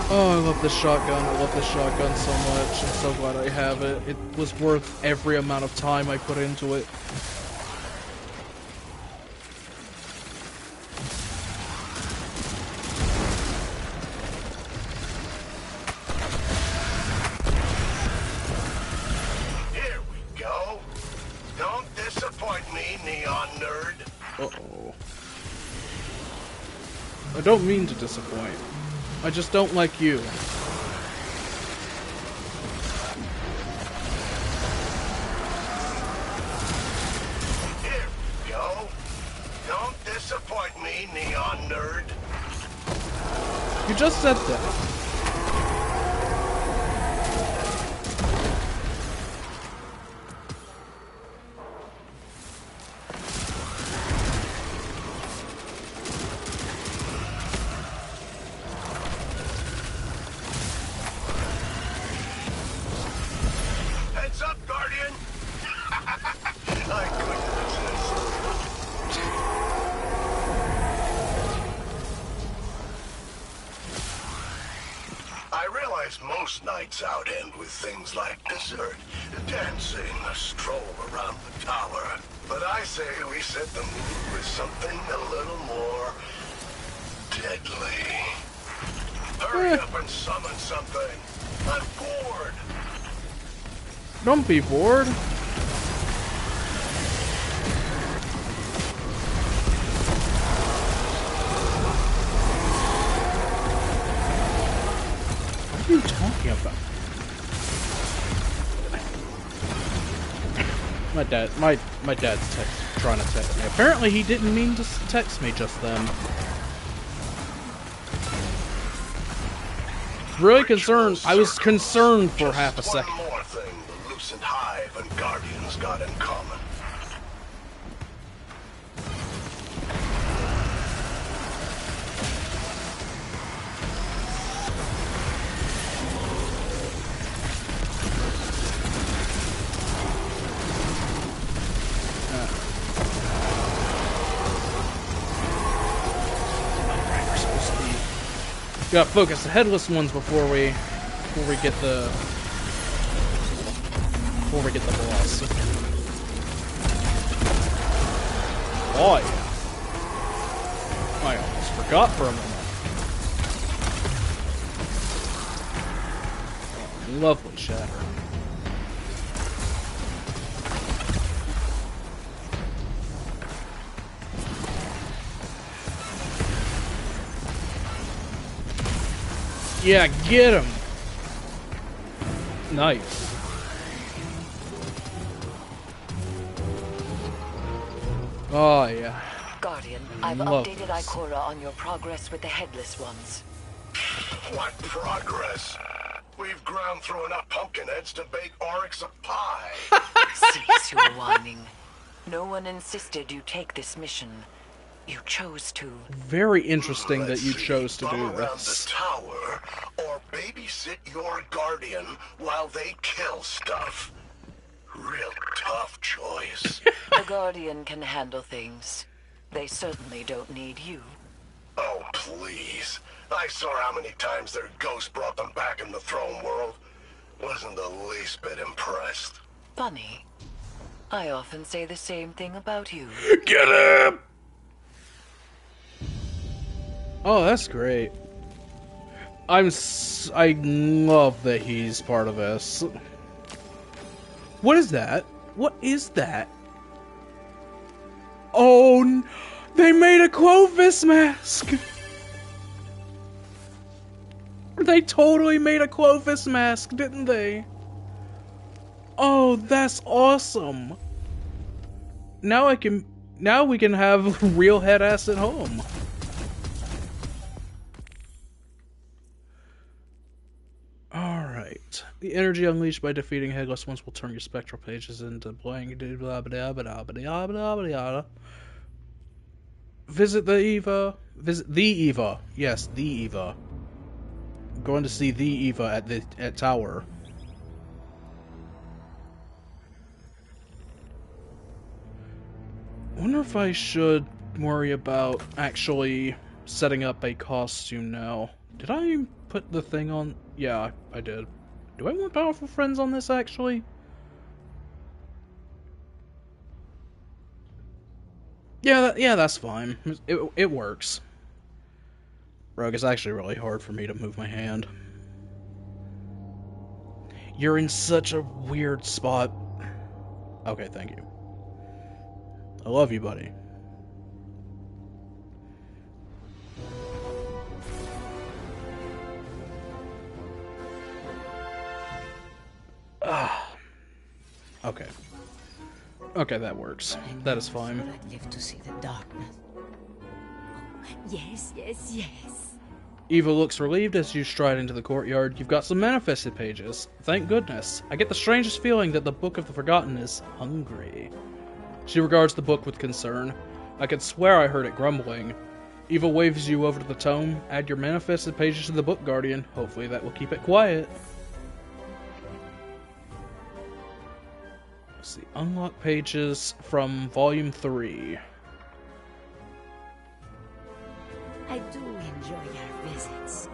Oh, I love this shotgun. I love this shotgun so much. I'm so glad I have it. It was worth every amount of time I put into it. Here we go. Don't disappoint me, neon nerd. Uh-oh. I don't mean to disappoint. I just don't like you. Here we go. Don't disappoint me, neon nerd. You just said that. Heads up, Guardian. I couldn't resist. I realize most nights out end with things like dessert, dancing, a stroll around the tower. But I say we set the mood with something a little more deadly. Hurry up and summon something. I'm bored. Don't be bored. What are you talking about? My dad's trying to text me. Apparently he didn't mean to text me just then. Really concerned. I was concerned for half a second. One more thing the Lucent Hive and Guardians got in common. Gotta focus the headless ones before we get the boss. Oh yeah. I almost forgot for a moment. Oh, lovely shatter. Yeah, get him! Nice. Oh, yeah. Guardian, I've updated Ikora on your progress with the Headless Ones. What progress? We've ground through enough pumpkin heads to bake Oryx a pie. Cease your whining. No one insisted you take this mission. You chose to. Very interesting Let's that you see, chose to bum do around this. the tower, or babysit your guardian while they kill stuff. Real tough choice. The Guardian can handle things. They certainly don't need you. Oh, please. I saw how many times their ghost brought them back in the throne world. Wasn't the least bit impressed. Funny. I often say the same thing about you. Get him! Oh, that's great. I love that he's part of this. What is that? What is that? Oh, they made a Clovis mask! They totally made a Clovis mask, didn't they? Oh, that's awesome. Now we can have real head ass at home. Alright. The energy unleashed by defeating Headless Ones will turn your spectral pages into blank blah blah blah blah blah blah blah. Visit the Eva. Visit the Eva. Yes, the Eva. I'm going to see the Eva at Tower. I wonder if I should worry about actually setting up a costume now. Did I put the thing on? Yeah, I did. Do I want powerful friends on this, actually? Yeah, that's fine. It works. Rogue, it's actually really hard for me to move my hand. You're in such a weird spot. Okay, thank you. I love you, buddy. Okay. Okay, that works. That is fine. I'd live to see the darkness. Oh, yes. Eva looks relieved as you stride into the courtyard. You've got some manifested pages. Thank goodness. I get the strangest feeling that the Book of the Forgotten is hungry. She regards the book with concern. I could swear I heard it grumbling. Eva waves you over to the tome. Add your manifested pages to the book, Guardian. Hopefully that will keep it quiet. Let's see. Unlock pages from Volume 3. I do enjoy your visits.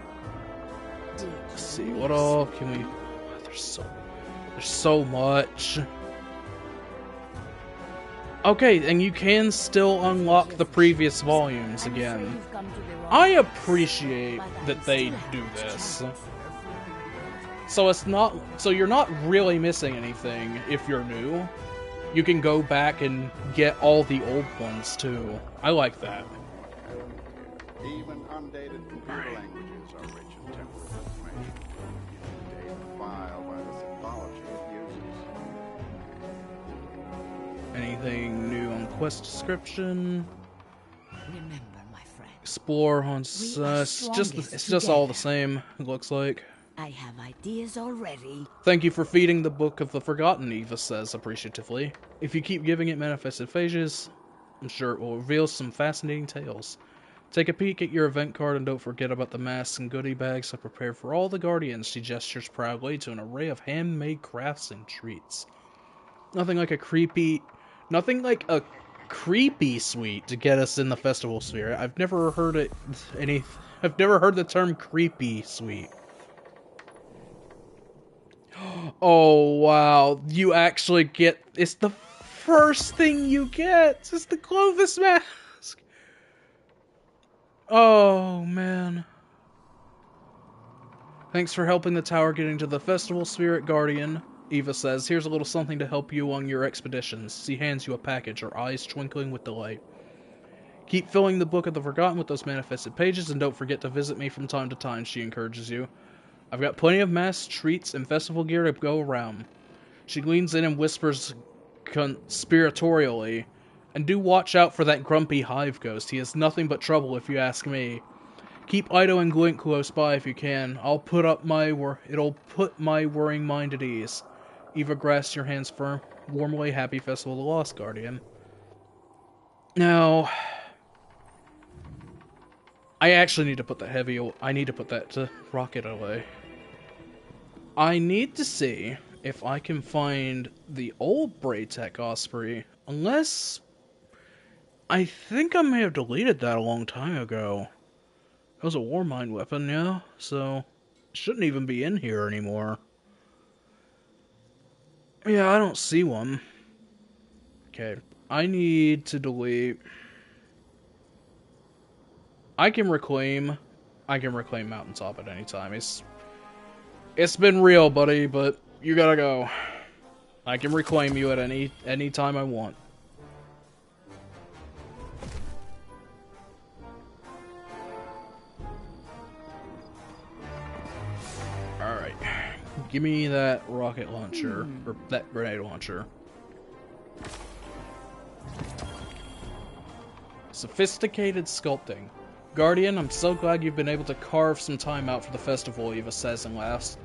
Let's see, what all can we... There's so much. Okay, and you can still unlock the previous volumes again. I appreciate that they do this. So you're not really missing anything if you're new. You can go back and get all the old ones too. I like that. Even undated computer languages are rich in temporal information. Data filed by the symbology it uses. anything new on quest description. Remember, my friend, Explore on we are it's just strongest all the together. same, it looks like. I have ideas already. Thank you for feeding the Book of the Forgotten, Eva says appreciatively. If you keep giving it manifested phages, I'm sure it will reveal some fascinating tales. Take a peek at your event card and don't forget about the masks and goodie bags I prepared for all the Guardians, she gestures proudly to an array of handmade crafts and treats. Nothing like a creepy sweet to get us in the festival spirit. I've never heard the term creepy sweet. Oh wow, you actually get, it's the first thing you get! It's the Clovis mask! Oh man. Thanks for helping the tower get into the festival spirit, Guardian. Eva says, here's a little something to help you on your expeditions. She hands you a package, her eyes twinkling with delight. Keep filling the Book of the Forgotten with those manifested pages, and don't forget to visit me from time to time, she encourages you. I've got plenty of masks, treats, and festival gear to go around. She leans in and whispers conspiratorially, and do watch out for that grumpy hive ghost. He is nothing but trouble if you ask me. Keep Ido and Gwent close by if you can. It'll put my worrying mind at ease. Eva grasps your hands firm. Warmly, happy Festival of the Lost, Guardian. Now, I actually need to put that rocket away. I need to see if I can find the old Braytech Osprey, unless I think I may have deleted that a long time ago. It was a Warmind weapon, yeah, so it shouldn't even be in here anymore. Yeah, I don't see one. Okay, I need to delete. I can reclaim Mountaintop at any time. It's been real, buddy, but you gotta go. I can reclaim you at any time I want. Alright. Give me that rocket launcher, or that grenade launcher. Sophisticated sculpting. Guardian, I'm so glad you've been able to carve some time out for the festival, Eva says and laughs.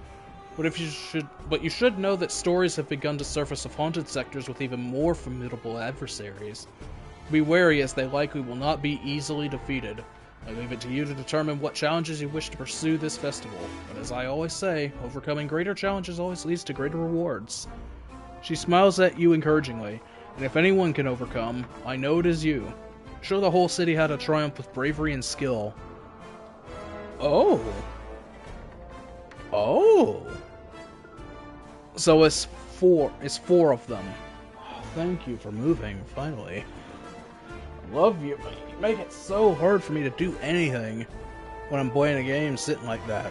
But you should know that stories have begun to surface of haunted sectors with even more formidable adversaries. Be wary, as they likely will not be easily defeated. I leave it to you to determine what challenges you wish to pursue this festival. But as I always say, overcoming greater challenges always leads to greater rewards. She smiles at you encouragingly, and if anyone can overcome, I know it is you. Show the whole city how to triumph with bravery and skill. Oh. Oh. So it's four of them. Oh, thank you for moving, finally. I love you, but you make it so hard for me to do anything when I'm playing a game sitting like that.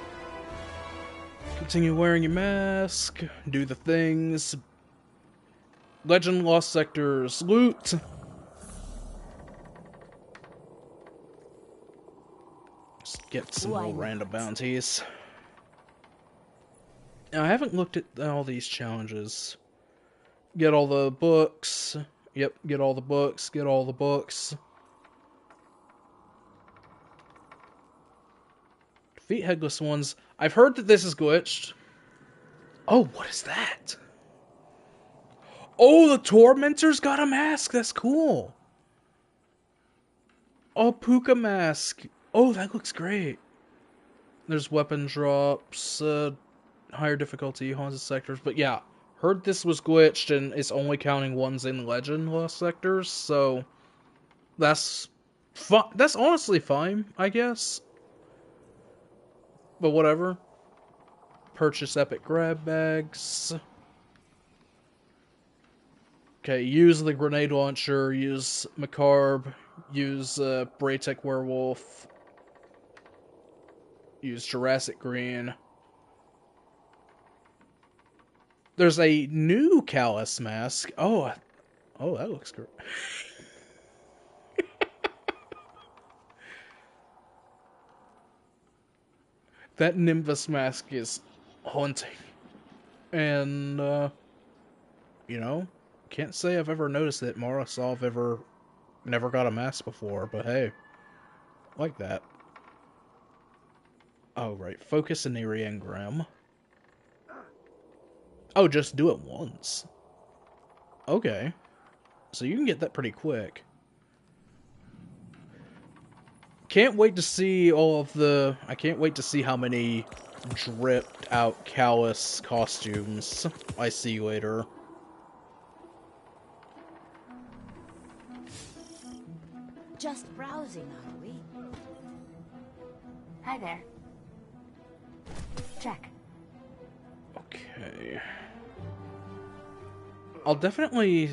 Continue wearing your mask, do the things. Legend Lost Sectors loot. Just get some more random bounties. Now, I haven't looked at all these challenges. Get all the books. Yep, get all the books. Get all the books. Defeat Headless Ones. I've heard that this is glitched. Oh, what is that? Oh, the Tormentor's got a mask. That's cool. Oh, Puka mask. Oh, that looks great. There's weapon drops, higher difficulty, haunted sectors. But yeah, heard this was glitched and it's only counting ones in Legend Lost Sectors. So that's that's honestly fine, I guess. But whatever. Purchase epic grab bags. Okay, use the grenade launcher, use Macabre, use Braytech Werewolf, use Jurassic Green. There's a new Callus mask. Oh, that looks great. That Nimbus mask is haunting. And, you know, Can't say I've ever noticed that Morosov ever never got a mask before, but hey, like that. Oh, right. Focus and Eerie Engram. Oh, just do it once. Okay. So you can get that pretty quick. Can't wait to see all of the... I can't wait to see how many dripped out Callus costumes I see later. Just browsing, are we? Hi there. Check. Okay. I'll definitely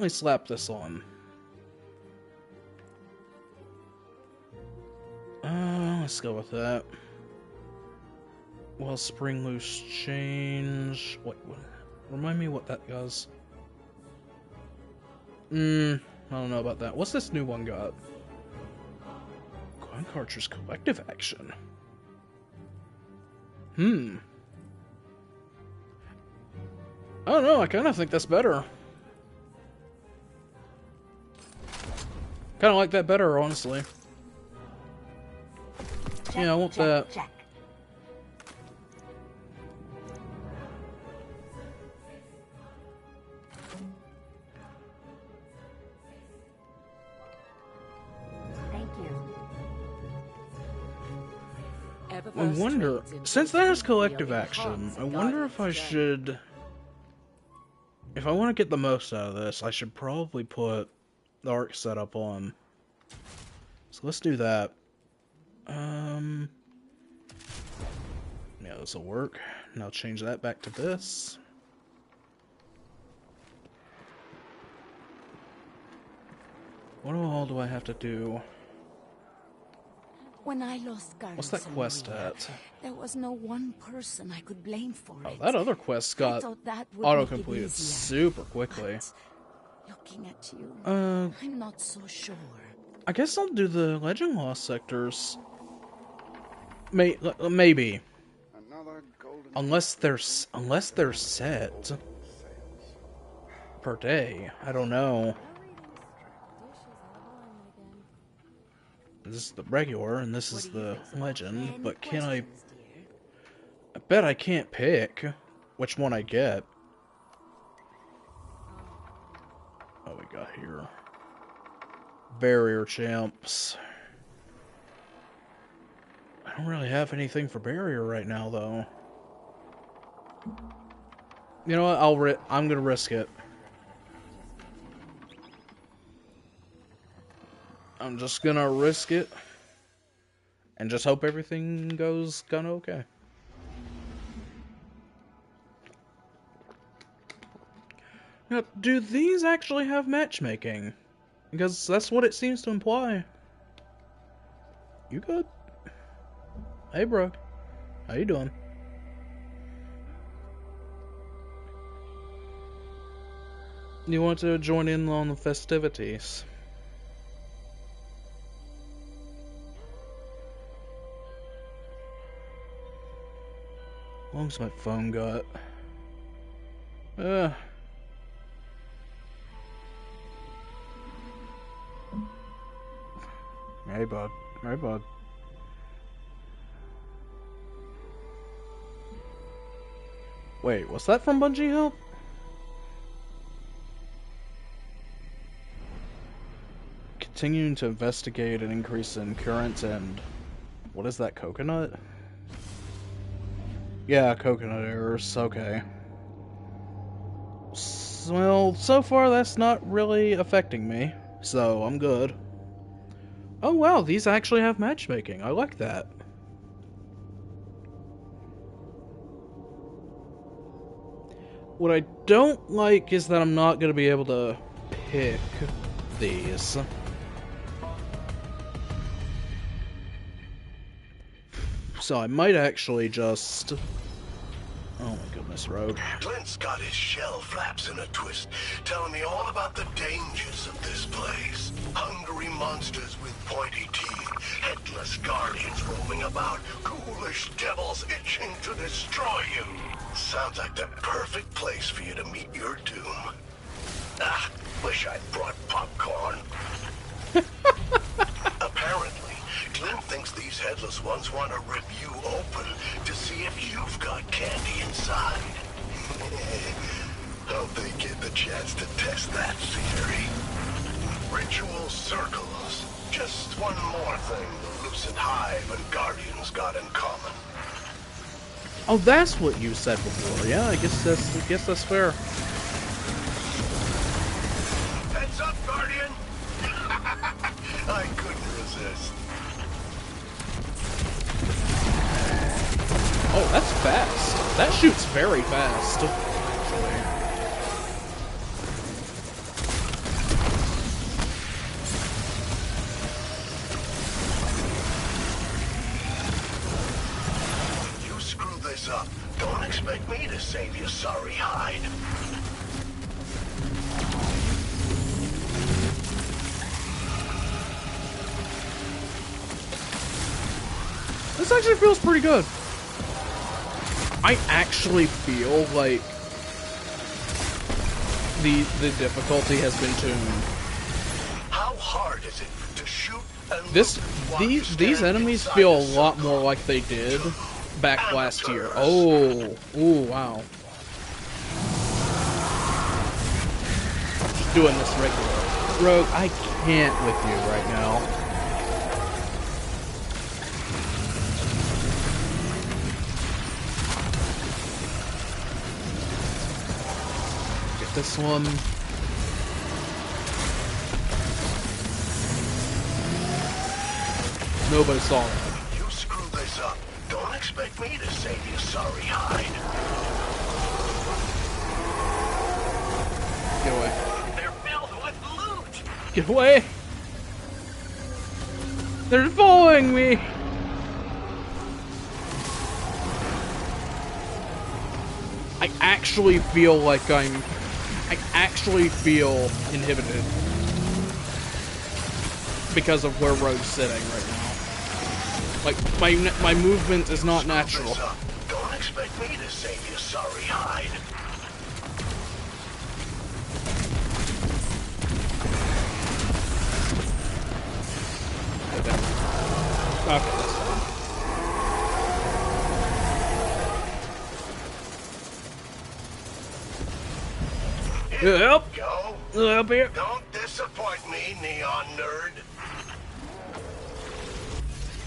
slap this on. Let's go with that. Well, Spring Loose change. Wait, what? Remind me what that does. I don't know about that. What's this new one got? Gwen Carter's collective action. I don't know, I kind of think that's better. Kind of like that better, honestly. Check, Yeah, I want check, that. Check. Thank you. I wonder, since that is collective action, I wonder if I should... If I want to get the most out of this, I should probably put the arc setup on. So let's do that. Yeah, this will work. Now change that back to this. What all do I have to do? When I lost What's that Carlos and quest Maria, at? there was no one person I could blame for Oh, it. that other quest I got thought that would auto-completed make it easier. super quickly. But looking at you, Uh, I'm not so sure. I guess I'll do the Legend Lost sectors. Maybe. Another golden Unless they're set per day. I don't know. This is the regular, and this is the legend, but can I... I bet I can't pick which one I get. Oh, we got here. Barrier champs. I don't really have anything for barrier right now, though. You know what? I'm gonna risk it. I'm just gonna risk it and just hope everything goes kinda okay. Now, do these actually have matchmaking? Because that's what it seems to imply. You good? Hey, bro. How you doing? You want to join in on the festivities? How long's my phone got? Hey, bud. Hey, bud. Wait, was that from Bungie Help? Continuing to investigate an increase in current and... What is that, coconut? Yeah, coconut errors, okay. Well, so far that's not really affecting me, so I'm good. Oh wow, these actually have matchmaking, I like that. What I don't like is that I'm not going to be able to pick these. So I might actually just... Oh my goodness, Rogue. Clint's got his shell flaps in a twist, telling me all about the dangers of this place. Hungry monsters with pointy teeth, headless guardians roaming about, ghoulish devils itching to destroy you. Sounds like the perfect place for you to meet your doom. Ah, wish I'd brought popcorn. Apparently, Glenn thinks these headless ones want to rip you open to see if you've got candy inside. Hope they get the chance to test that theory. Ritual circles. Just one more thing the Lucid Hive and Guardians got in common. Oh, that's what you said before. Yeah, I guess that's fair. Heads up, Guardian! I couldn't resist. Oh, that's fast. That shoots very fast, actually. You screw this up. Don't expect me to save your sorry hide. This actually feels pretty good. I actually feel like the difficulty has been tuned. How hard is it to shoot and These enemies feel a lot more like they did back last year. Oh, ooh, wow. Just doing this regular. Rogue, I can't with you right now. This one. Nobody saw it. You screw this up. Don't expect me to save your sorry hide. Get away. They're filled with loot. Get away. They're following me. I actually feel like I actually feel inhibited because of where Rogue's sitting right now. Like, my movement is not natural. Don't expect me to save your sorry hide. Okay, that's fine. Yep. Go. Up here. Don't disappoint me, neon nerd.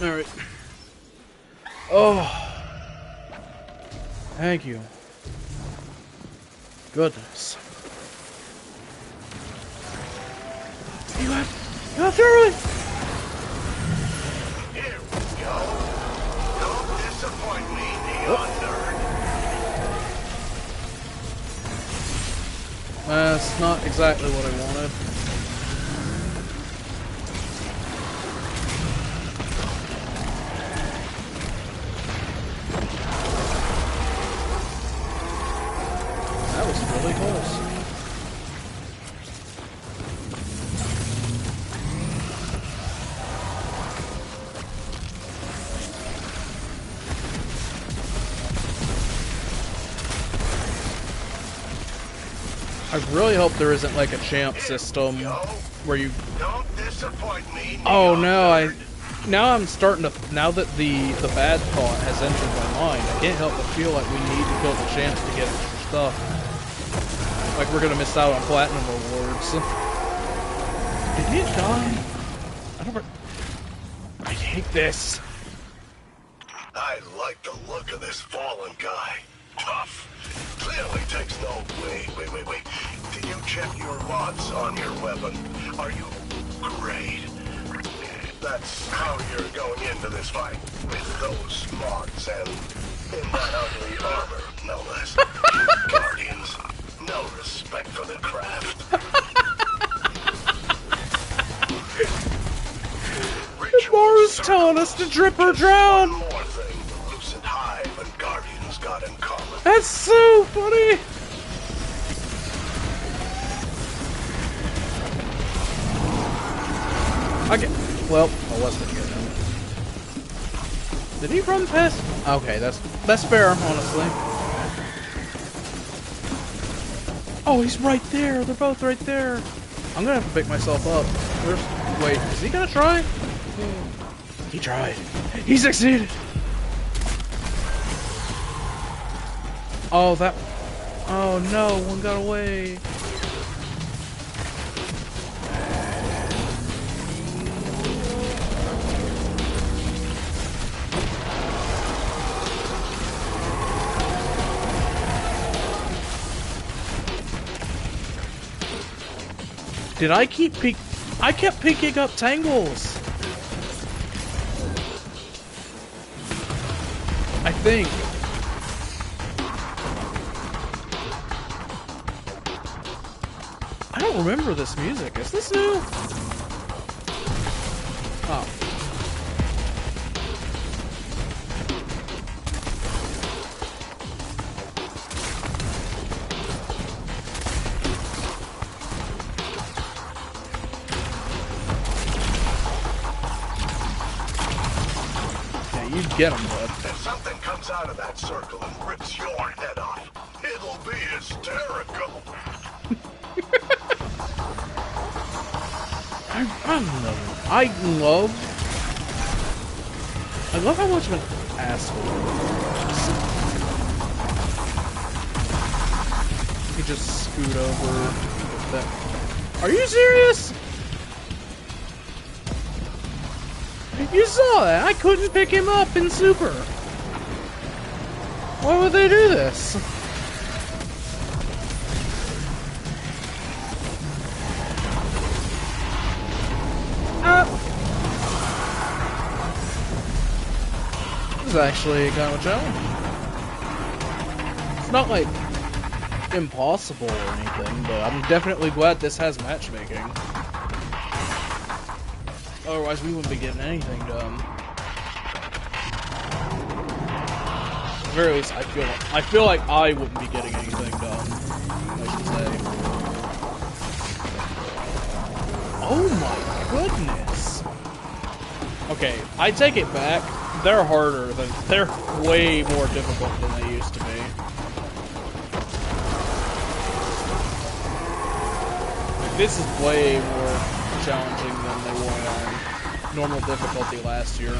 Alright. Oh. Thank you. Goodness. You got through it! Here we go. Don't disappoint me, neon nerd. That's not exactly what I wanted. That was really close. I really hope there isn't like a champ system where you. Don't disappoint me. Oh no! Now I'm starting to. Now that the bad thought has entered my mind, I can't help but feel like we need to kill the champs to get extra stuff. Like we're gonna miss out on platinum rewards. Did he die? I don't. I hate this. I like the look of this fallen guy. Tough. Clearly takes no... Wait. Did you check your mods on your weapon? Are you... Great. That's how you're going into this fight. With those mods and in that ugly armor, no less. Guardians. No respect for the craft. Mars telling us to drip or drown! One more thing the Lucid Hive and Guardians got in common. That's so funny! Okay, well, I wasn't here then. Did he run past? Okay, that's fair, honestly. Oh, he's right there. They're both right there. I'm gonna have to pick myself up. Wait, is he gonna try? He tried. He succeeded. Oh, that. Oh no, one got away. Did I keep I kept picking up tangles. I think. I don't remember this music. Is this new? Oh. You get him, bud. If something comes out of that circle and rips your head off, it'll be hysterical. I love how much of an asshole he just scoot over that. Are you serious? You saw that? I couldn't pick him up in Super. Why would they do this? This is actually kind of a challenge. It's not like impossible or anything, but I'm definitely glad this has matchmaking. Otherwise, we wouldn't be getting anything done. At the very least, I feel like I wouldn't be getting anything done, I should say. Oh my goodness! Okay, I take it back. They're harder. They're way more difficult than they used to be. Like, this is way more challenging than they were on normal difficulty last year.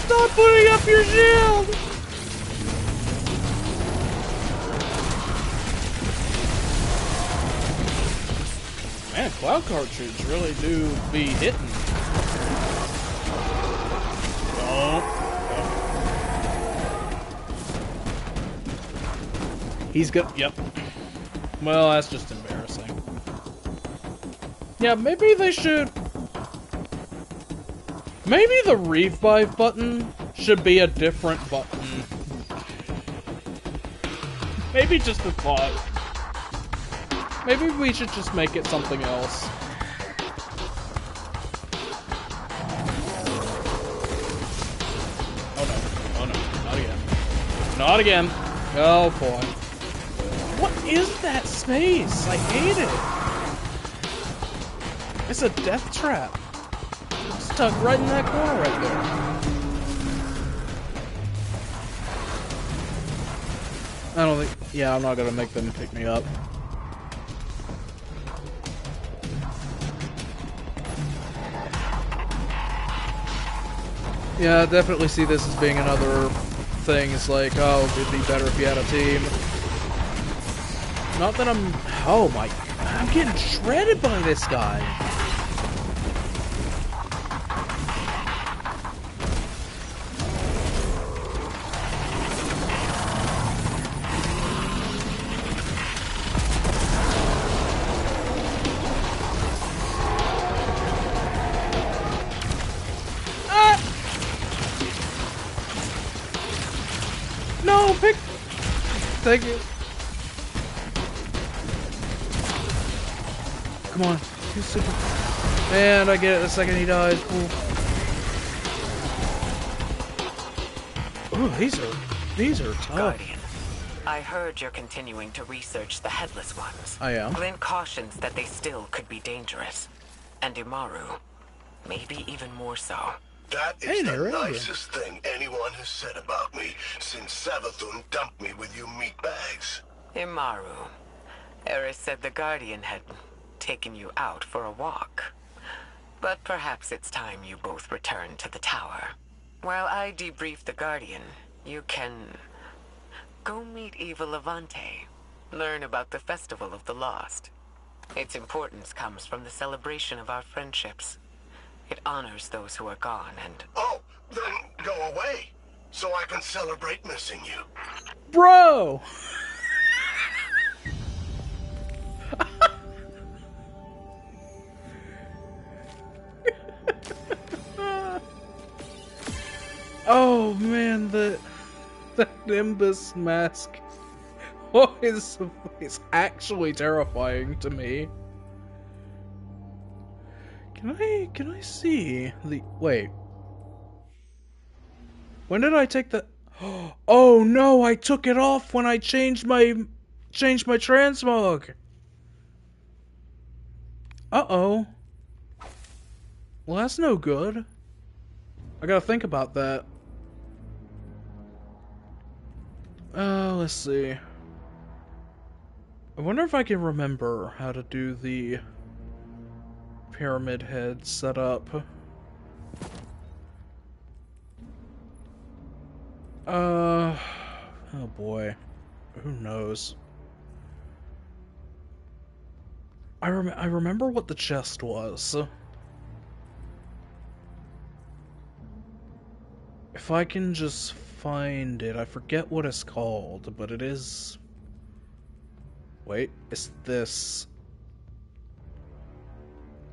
Stop putting up your shield! Man, cloud cartridges really do be hitting. Oh. He's good. Yep. Well, that's just embarrassing. Yeah, maybe they should. Maybe the revive button should be a different button. Maybe just a thought. Maybe we should just make it something else. Oh no. Oh no. Not again. Not again. Oh boy. What is that space? I hate it. It's a death trap. Stuck right in that corner right there. I don't think... Yeah, I'm not gonna make them pick me up. Yeah, I definitely see this as being another thing. It's like, oh, it'd be better if you had a team. Not that I'm... Oh my... I'm getting shredded by this guy. No, pick. Thank you. Come on. He's super. And I get it the second he dies. Ooh, these are These are tough. Guardian, I heard you're continuing to research the Headless Ones. I am. Glynn cautions that they still could be dangerous. And Umaru, maybe even more so. That is Hey the there, Adrian. nicest thing anyone has said about me since Savathun dumped me with you meatbags. Umaru, Eris said the Guardian had taken you out for a walk. But perhaps it's time you both return to the tower. While I debrief the Guardian, you can go meet Eva Levante. Learn about the Festival of the Lost. Its importance comes from the celebration of our friendships. It honors those who are gone and... Oh, then go away, so I can celebrate missing you. Bro! Oh man, the Nimbus mask is actually terrifying to me. Can I see the wait? When did I take the? Oh no, I took it off when I changed my transmog. Uh-oh. Well, that's no good. I gotta think about that. Let's see. I wonder if I can remember how to do the pyramid head setup. Oh boy. Who knows? I remember what the chest was. If I can just find it, I forget what it's called, but it is... Wait, it's this.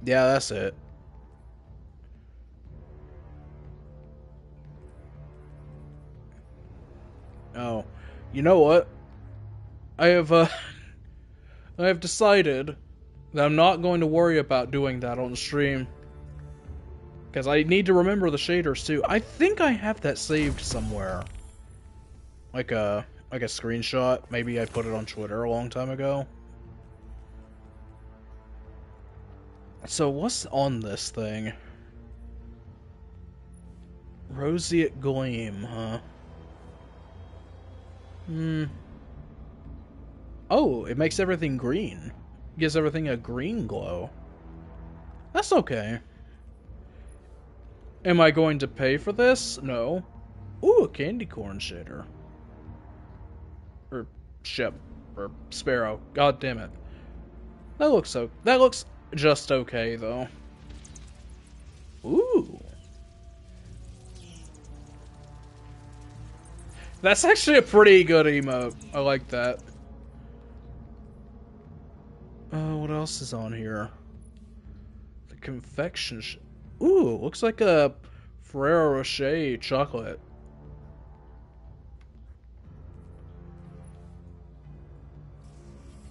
Yeah, that's it. Oh, you know what? I have decided that I'm not going to worry about doing that on stream. Because I need to remember the shaders too. I think I have that saved somewhere. Like a screenshot. Maybe I put it on Twitter a long time ago. So what's on this thing? Roseate Gleam, huh? Oh, it makes everything green. Gives everything a green glow. That's okay. Am I going to pay for this? No. Ooh, a candy corn shader. Or ship. Or sparrow. God damn it. That looks just okay though. Ooh. That's actually a pretty good emote. I like that. What else is on here? The confection ooh, looks like a Ferrero Rocher chocolate.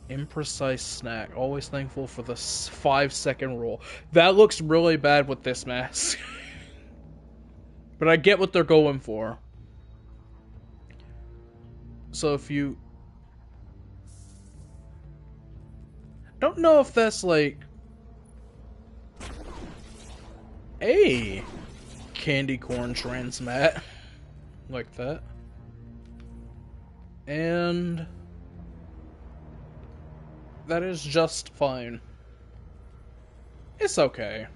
Imprecise snack. Always thankful for the 5-second rule. That looks really bad with this mask. But I get what they're going for. So if you... Don't know if that's like... a candy corn transmat. Like that. And... that is just fine. It's okay.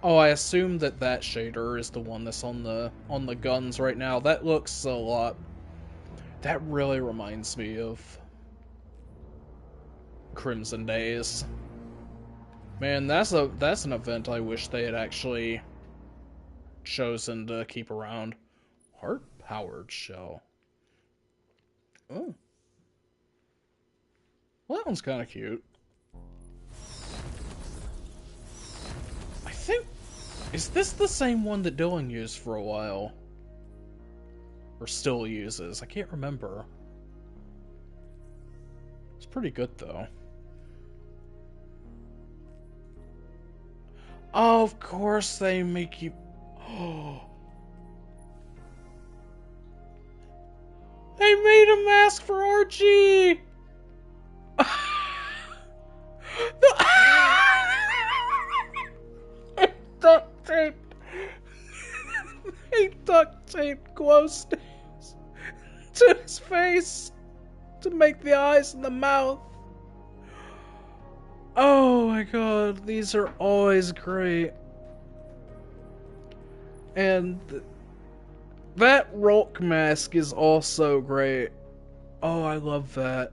Oh, I assume that shader is the one that's on the guns right now. That looks a lot... That really reminds me of Crimson Days. Man, that's an event I wish they had actually chosen to keep around. Heart-powered shell. Oh. Well, that one's kind of cute. I think... Is this the same one that Dylan used for a while? Or still uses? I can't remember. It's pretty good, though. Oh, of course they make you... They made a mask for Archie! They duct taped. They duct taped glow sticks to his face to make the eyes and the mouth. Oh my god, these are always great. And that Rolk mask is also great. Oh, I love that.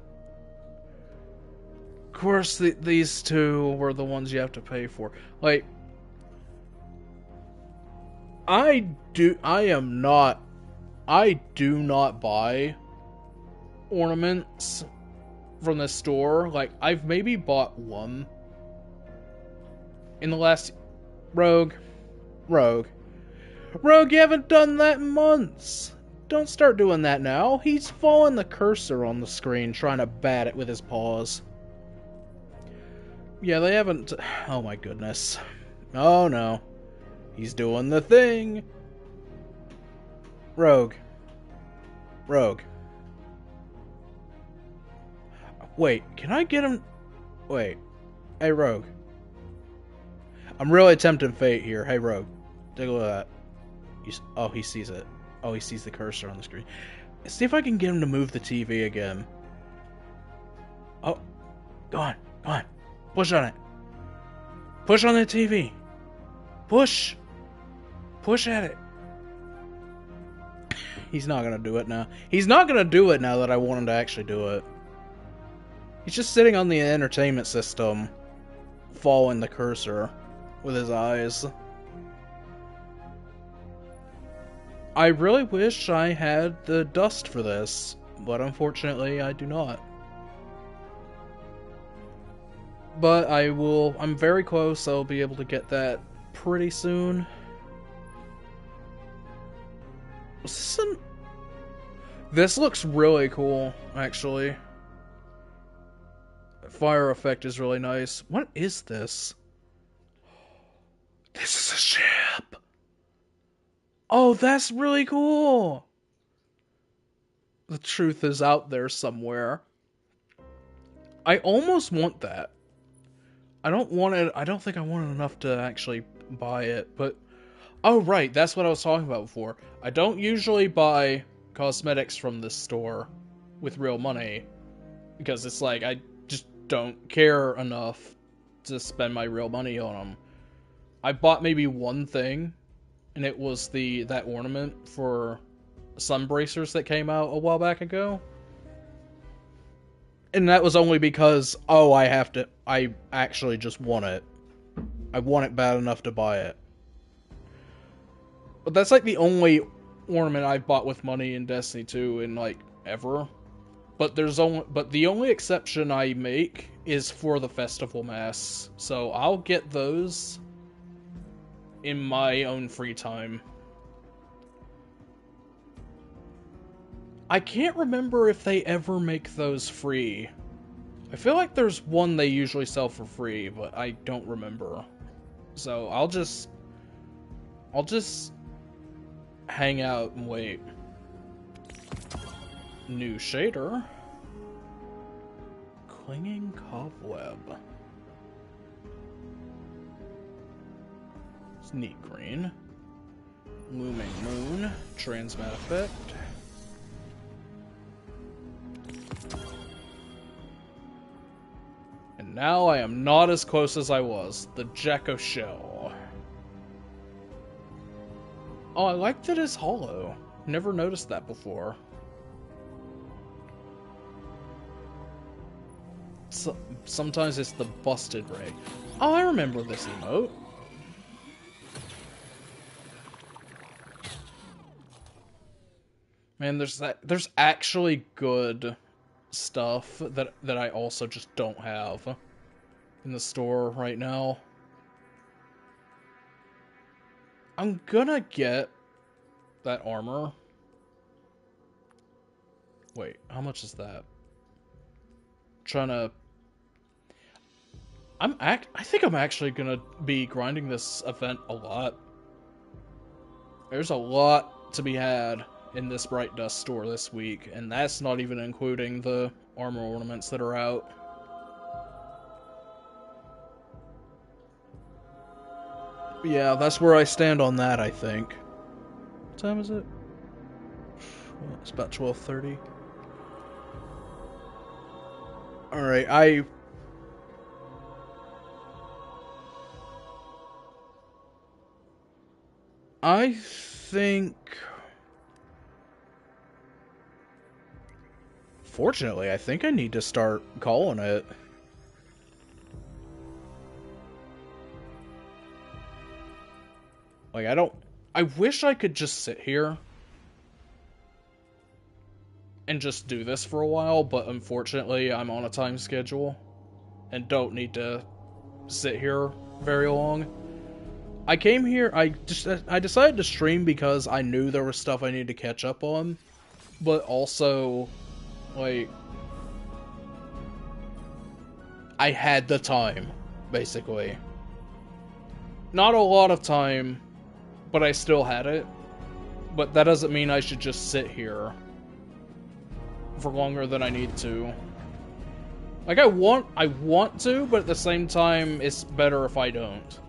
Of course, these two were the ones you have to pay for. Like, I do not buy ornaments from this store. Like, I've maybe bought one in the last... Rogue, you haven't done that in months. Don't start doing that now. He's following the cursor on the screen, trying to bat it with his paws. Yeah, they haven't... Oh my goodness. Oh no. He's doing the thing. Rogue. Wait, can I get him... Wait. Hey, Rogue. I'm really tempting fate here. Hey, Rogue. Take a look at that. Oh, he sees it. Oh, he sees the cursor on the screen. See if I can get him to move the TV again. Oh. Go on. Push on it. Push on the TV. Push at it. He's not gonna do it now. He's not gonna do it now that I want him to actually do it. He's just sitting on the entertainment system, following the cursor with his eyes. I really wish I had the dust for this, but unfortunately I do not. But I'm very close, I'll be able to get that pretty soon. This looks really cool, actually. Fire effect is really nice. What is this? This is a ship! Oh, that's really cool! The truth is out there somewhere. I almost want that. I don't think I want it enough to actually buy it, but... Oh, right, that's what I was talking about before. I don't usually buy cosmetics from this store with real money, because it's like, I just don't care enough to spend my real money on them. I bought maybe one thing, and it was that ornament for sun bracers that came out a while back ago. And that was only because, oh, I actually just want it. I want it bad enough to buy it. But that's like the only ornament I've bought with money in Destiny 2 in like ever. But the only exception I make is for the festival masks. So I'll get those in my own free time. I can't remember if they ever make those free. I feel like there's one they usually sell for free, but I don't remember. So I'll just hang out and wait. New shader. Clinging cobweb. Sneak green. Looming moon. Transmat effect. And now I am not as close as I was. The Jacko shell. Oh, I like that it's hollow. Never noticed that before. So, sometimes it's the busted ray. Oh, I remember this emote. Man, there's actually good stuff that I also just don't have in the store right now. I'm gonna get that armor. Wait, how much is that? I think I'm actually gonna be grinding this event a lot. There's a lot to be had in this Bright Dust store this week, and that's not even including the armor ornaments that are out. Yeah, that's where I stand on that, I think. What time is it? Well, it's about 12:30. Alright, I think... Fortunately, I think I need to start calling it. Like, I wish I could just sit here and just do this for a while, but unfortunately, I'm on a time schedule and don't need to sit here very long. I came here, I decided to stream because I knew there was stuff I needed to catch up on, but also, like, I had the time, basically. Not a lot of time, but I still had it. But that doesn't mean I should just sit here for longer than I need to. Like, I want to, but at the same time, it's better if I don't.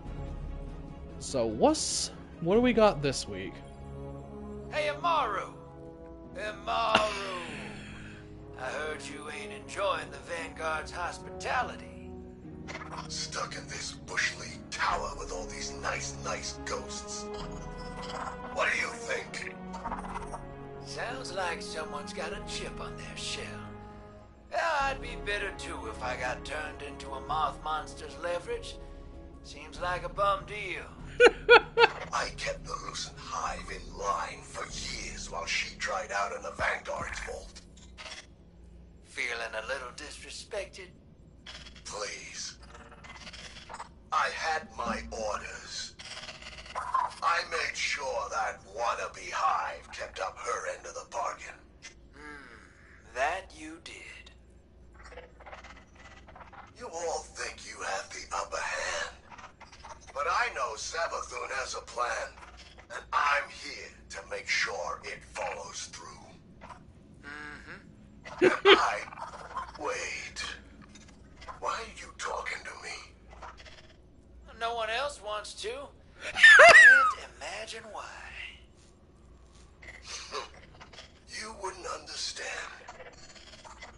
So, what do we got this week? Hey, Amaru! Amaru! I heard you ain't enjoying the Vanguard's hospitality. Stuck in this bush league tower with all these nice ghosts. What do you think? Sounds like someone's got a chip on their shell. I'd be bitter too if I got turned into a moth monster's leverage. Seems like a bum deal. I kept the Lucent Hive in line for years while she tried out in the Vanguard's vault. Feeling a little disrespected? Please. I had my orders. I made sure that wannabe Hive kept up her end of the bargain. That you did. You all think you have the upper hand. But I know Savathun has a plan, and I'm here to make sure it follows through. And wait. Why are you talking to me? No one else wants to. Can't imagine why. You wouldn't understand.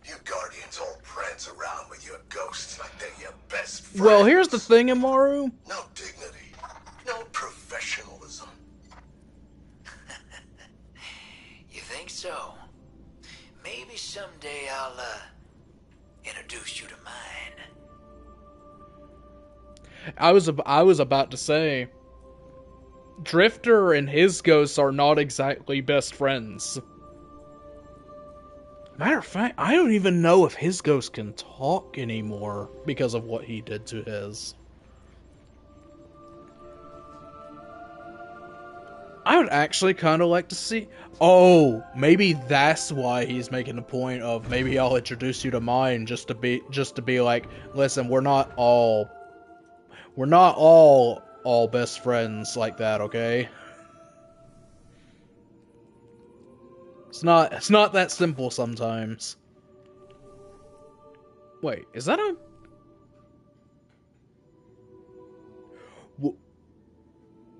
You Guardians all prance around with your ghosts like they're your best friends. Well, here's the thing, Amaru. No dignity. No professionalism. You think so? Maybe someday I'll, introduce you to mine. I was about to say, Drifter and his ghosts are not exactly best friends. Matter of fact, I don't even know if his ghost can talk anymore because of what he did to his. I would actually kind of like to see... Oh, maybe that's why he's making the point of maybe I'll introduce you to mine just to be like, listen, we're not all best friends like that, okay? It's not that simple sometimes. Wait, is that a...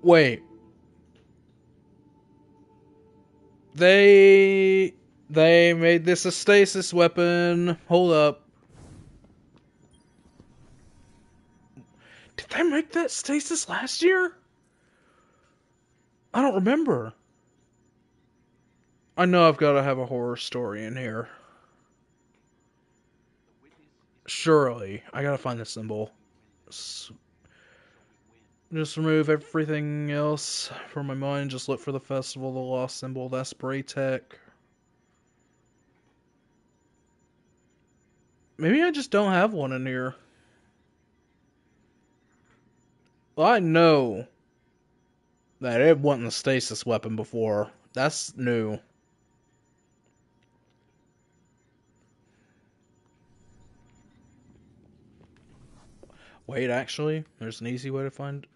Wait. They made this a stasis weapon. Hold up. Did they make that stasis last year? I don't remember. I know I've got to have a horror story in here. Surely. I gotta find the symbol. Just remove everything else from my mind. Just look for the Festival of the Lost symbol. That's Braytech. Maybe I just don't have one in here. Well, I know that it wasn't a stasis weapon before. That's new. Wait, actually, there's an easy way to find...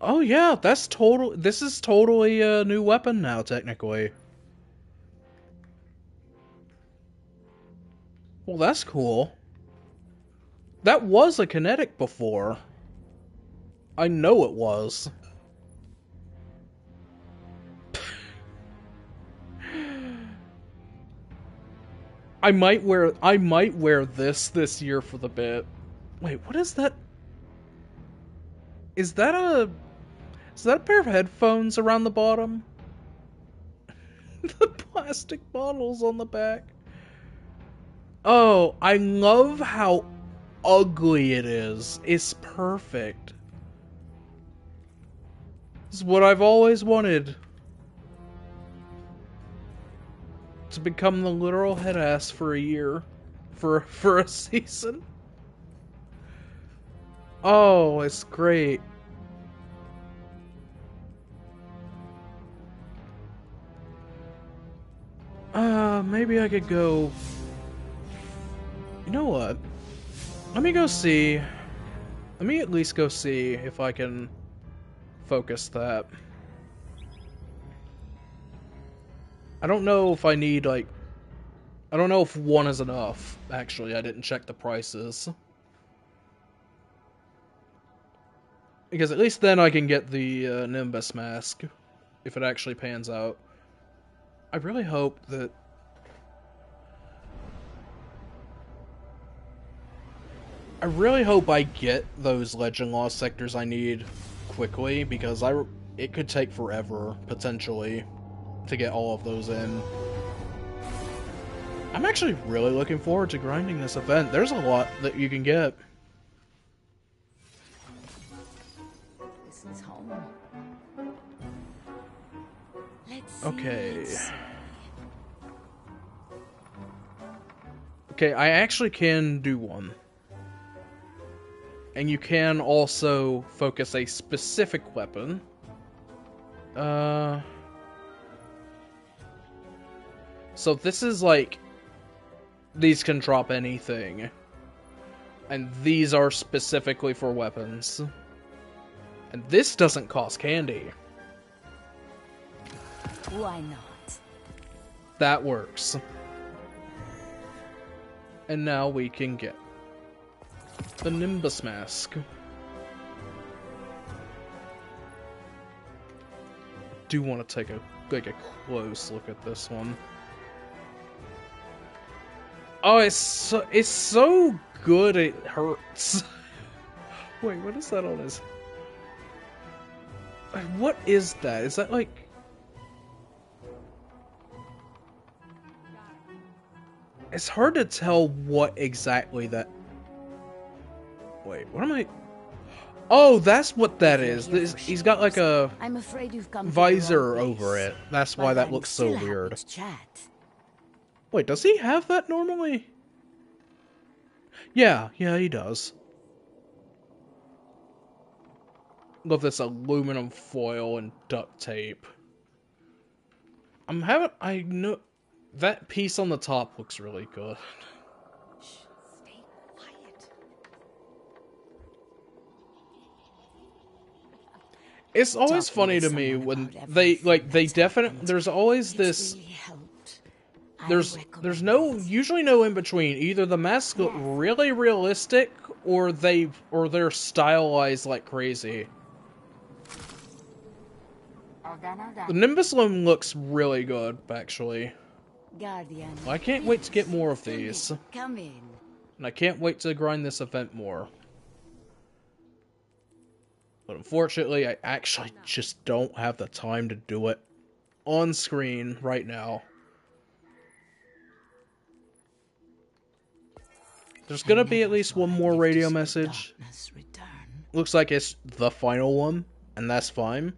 Oh yeah, that's total. This is totally a new weapon now, technically. Well, that's cool. That was a kinetic before. I know it was. I might wear this year for the bit. Wait, what is that? Is that a pair of headphones around the bottom? The plastic bottles on the back. Oh, I love how ugly it is. It's perfect. It's what I've always wanted. To become the literal head ass for a year. For a season. Oh, it's great. Maybe I could go... You know what? Let me go see... Let me at least go see if I can focus that. I don't know if I need, like... I don't know if one is enough, actually. I didn't check the prices. Because at least then I can get the Nimbus mask, if it actually pans out. I really hope that... I really hope I get those Legend Lost sectors I need quickly, because it could take forever, potentially, to get all of those in. I'm actually really looking forward to grinding this event. There's a lot that you can get. This is home. Okay. Okay, I actually can do one. And you can also focus a specific weapon. So this is like... These can drop anything. And these are specifically for weapons. And this doesn't cost candy. Why not? That works. And now we can get the Nimbus mask. Do want to take a close look at this one. Oh, it's so good it hurts. Wait, what is that on his... What is that? Is that like... It's hard to tell what exactly that... Wait, what am I... Oh, that's what that is. He's got like a I'm afraid you've come visor over it. That's why that looks so weird. Wait, does he have that normally? Yeah, he does. Love this aluminum foil and duct tape. I know that piece on the top looks really good. Stay quiet. It's always funny to me when they definitely, there's always this, there's usually no in between. Either the masks look really realistic or they're stylized like crazy. The Nimbus one looks really good, actually. Guardian, I can't wait to get more of these. Come in. And I can't wait to grind this event more. But unfortunately, I actually just don't have the time to do it on screen right now. There's gonna be at least one more radio message. Looks like it's the final one, and that's fine.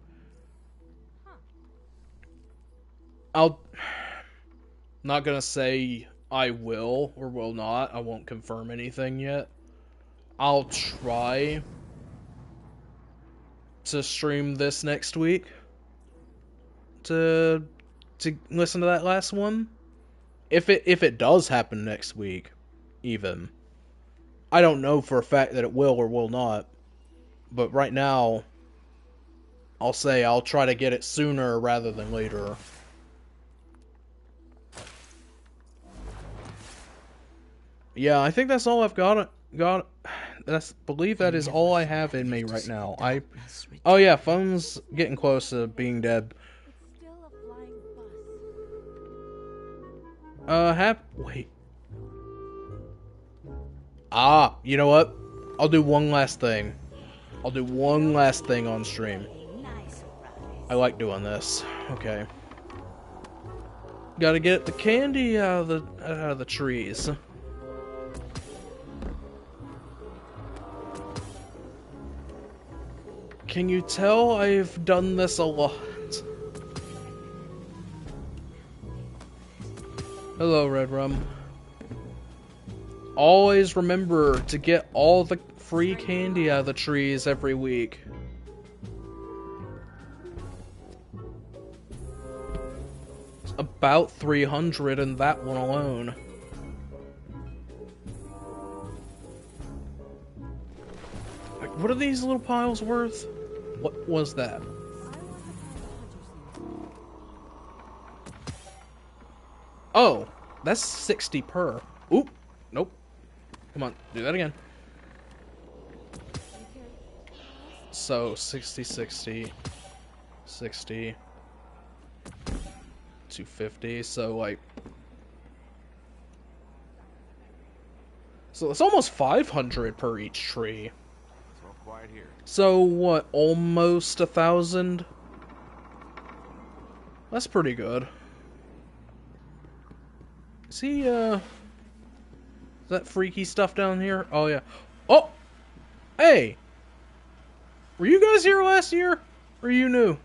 Not gonna say I will or will not. I won't confirm anything yet. I'll try to stream this next week to listen to that last one. If it does happen next week, even. I don't know for a fact that it will or will not. But right now, I'll say I'll try to get it sooner rather than later. Yeah, I think that's all I've got. Believe that is all I have in me right now. Oh yeah, phone's getting close to being dead. It's still a flying bus. Wait. Ah, you know what? I'll do one last thing. I'll do one last thing on stream. Nice ride. I like doing this. Okay. Gotta get the candy out of the trees. Can you tell I've done this a lot? Hello, Red Rum. Always remember to get all the free candy out of the trees every week. It's about 300 in that one alone. Like, what are these little piles worth? What was that? Oh, that's 60 per. Oop. Nope. Come on, do that again. So, 60, 60, 60, 250, so like... So it's almost 500 per each tree. It's all quiet here. So what, almost 1,000? That's pretty good. See, is that freaky stuff down here? Oh yeah. Oh! Hey! Were you guys here last year? Or are you new? You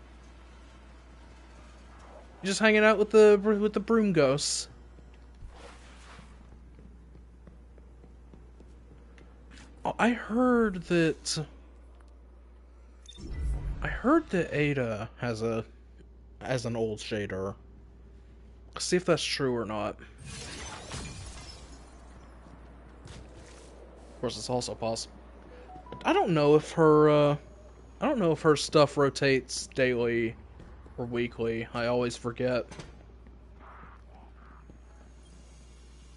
just hanging out with the broom ghosts. Oh, I heard that Ada has an old shader. Let's see if that's true or not. Of course, it's also possible. I don't know if her stuff rotates daily or weekly. I always forget.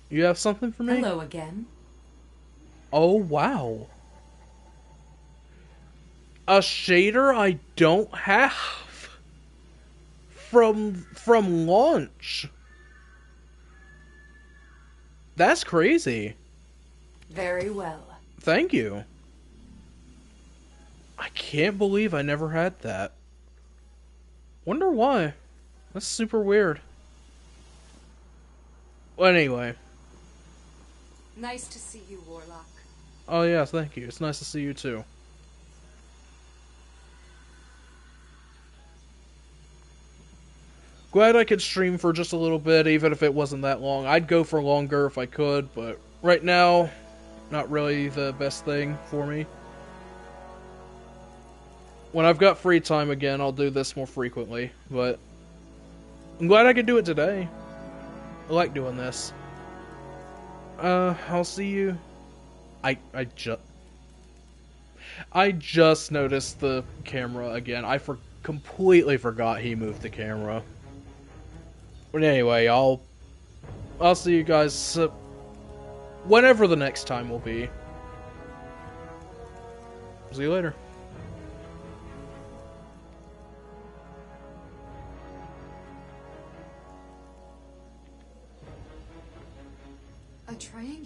You have something for me? Hello again. Oh, wow. A shader I don't have from launch. That's crazy. Very well. Thank you. I can't believe I never had that. Wonder why. That's super weird. Well, anyway. Nice to see you, Warlock. Oh yeah, thank you. It's nice to see you too. Glad I could stream for just a little bit, even if it wasn't that long. I'd go for longer if I could, but right now, not really the best thing for me. When I've got free time again, I'll do this more frequently, but I'm glad I could do it today. I like doing this. I'll see you. I just noticed the camera again. I completely forgot he moved the camera. But anyway, I'll see you guys whenever the next time will be. See you later. A triangular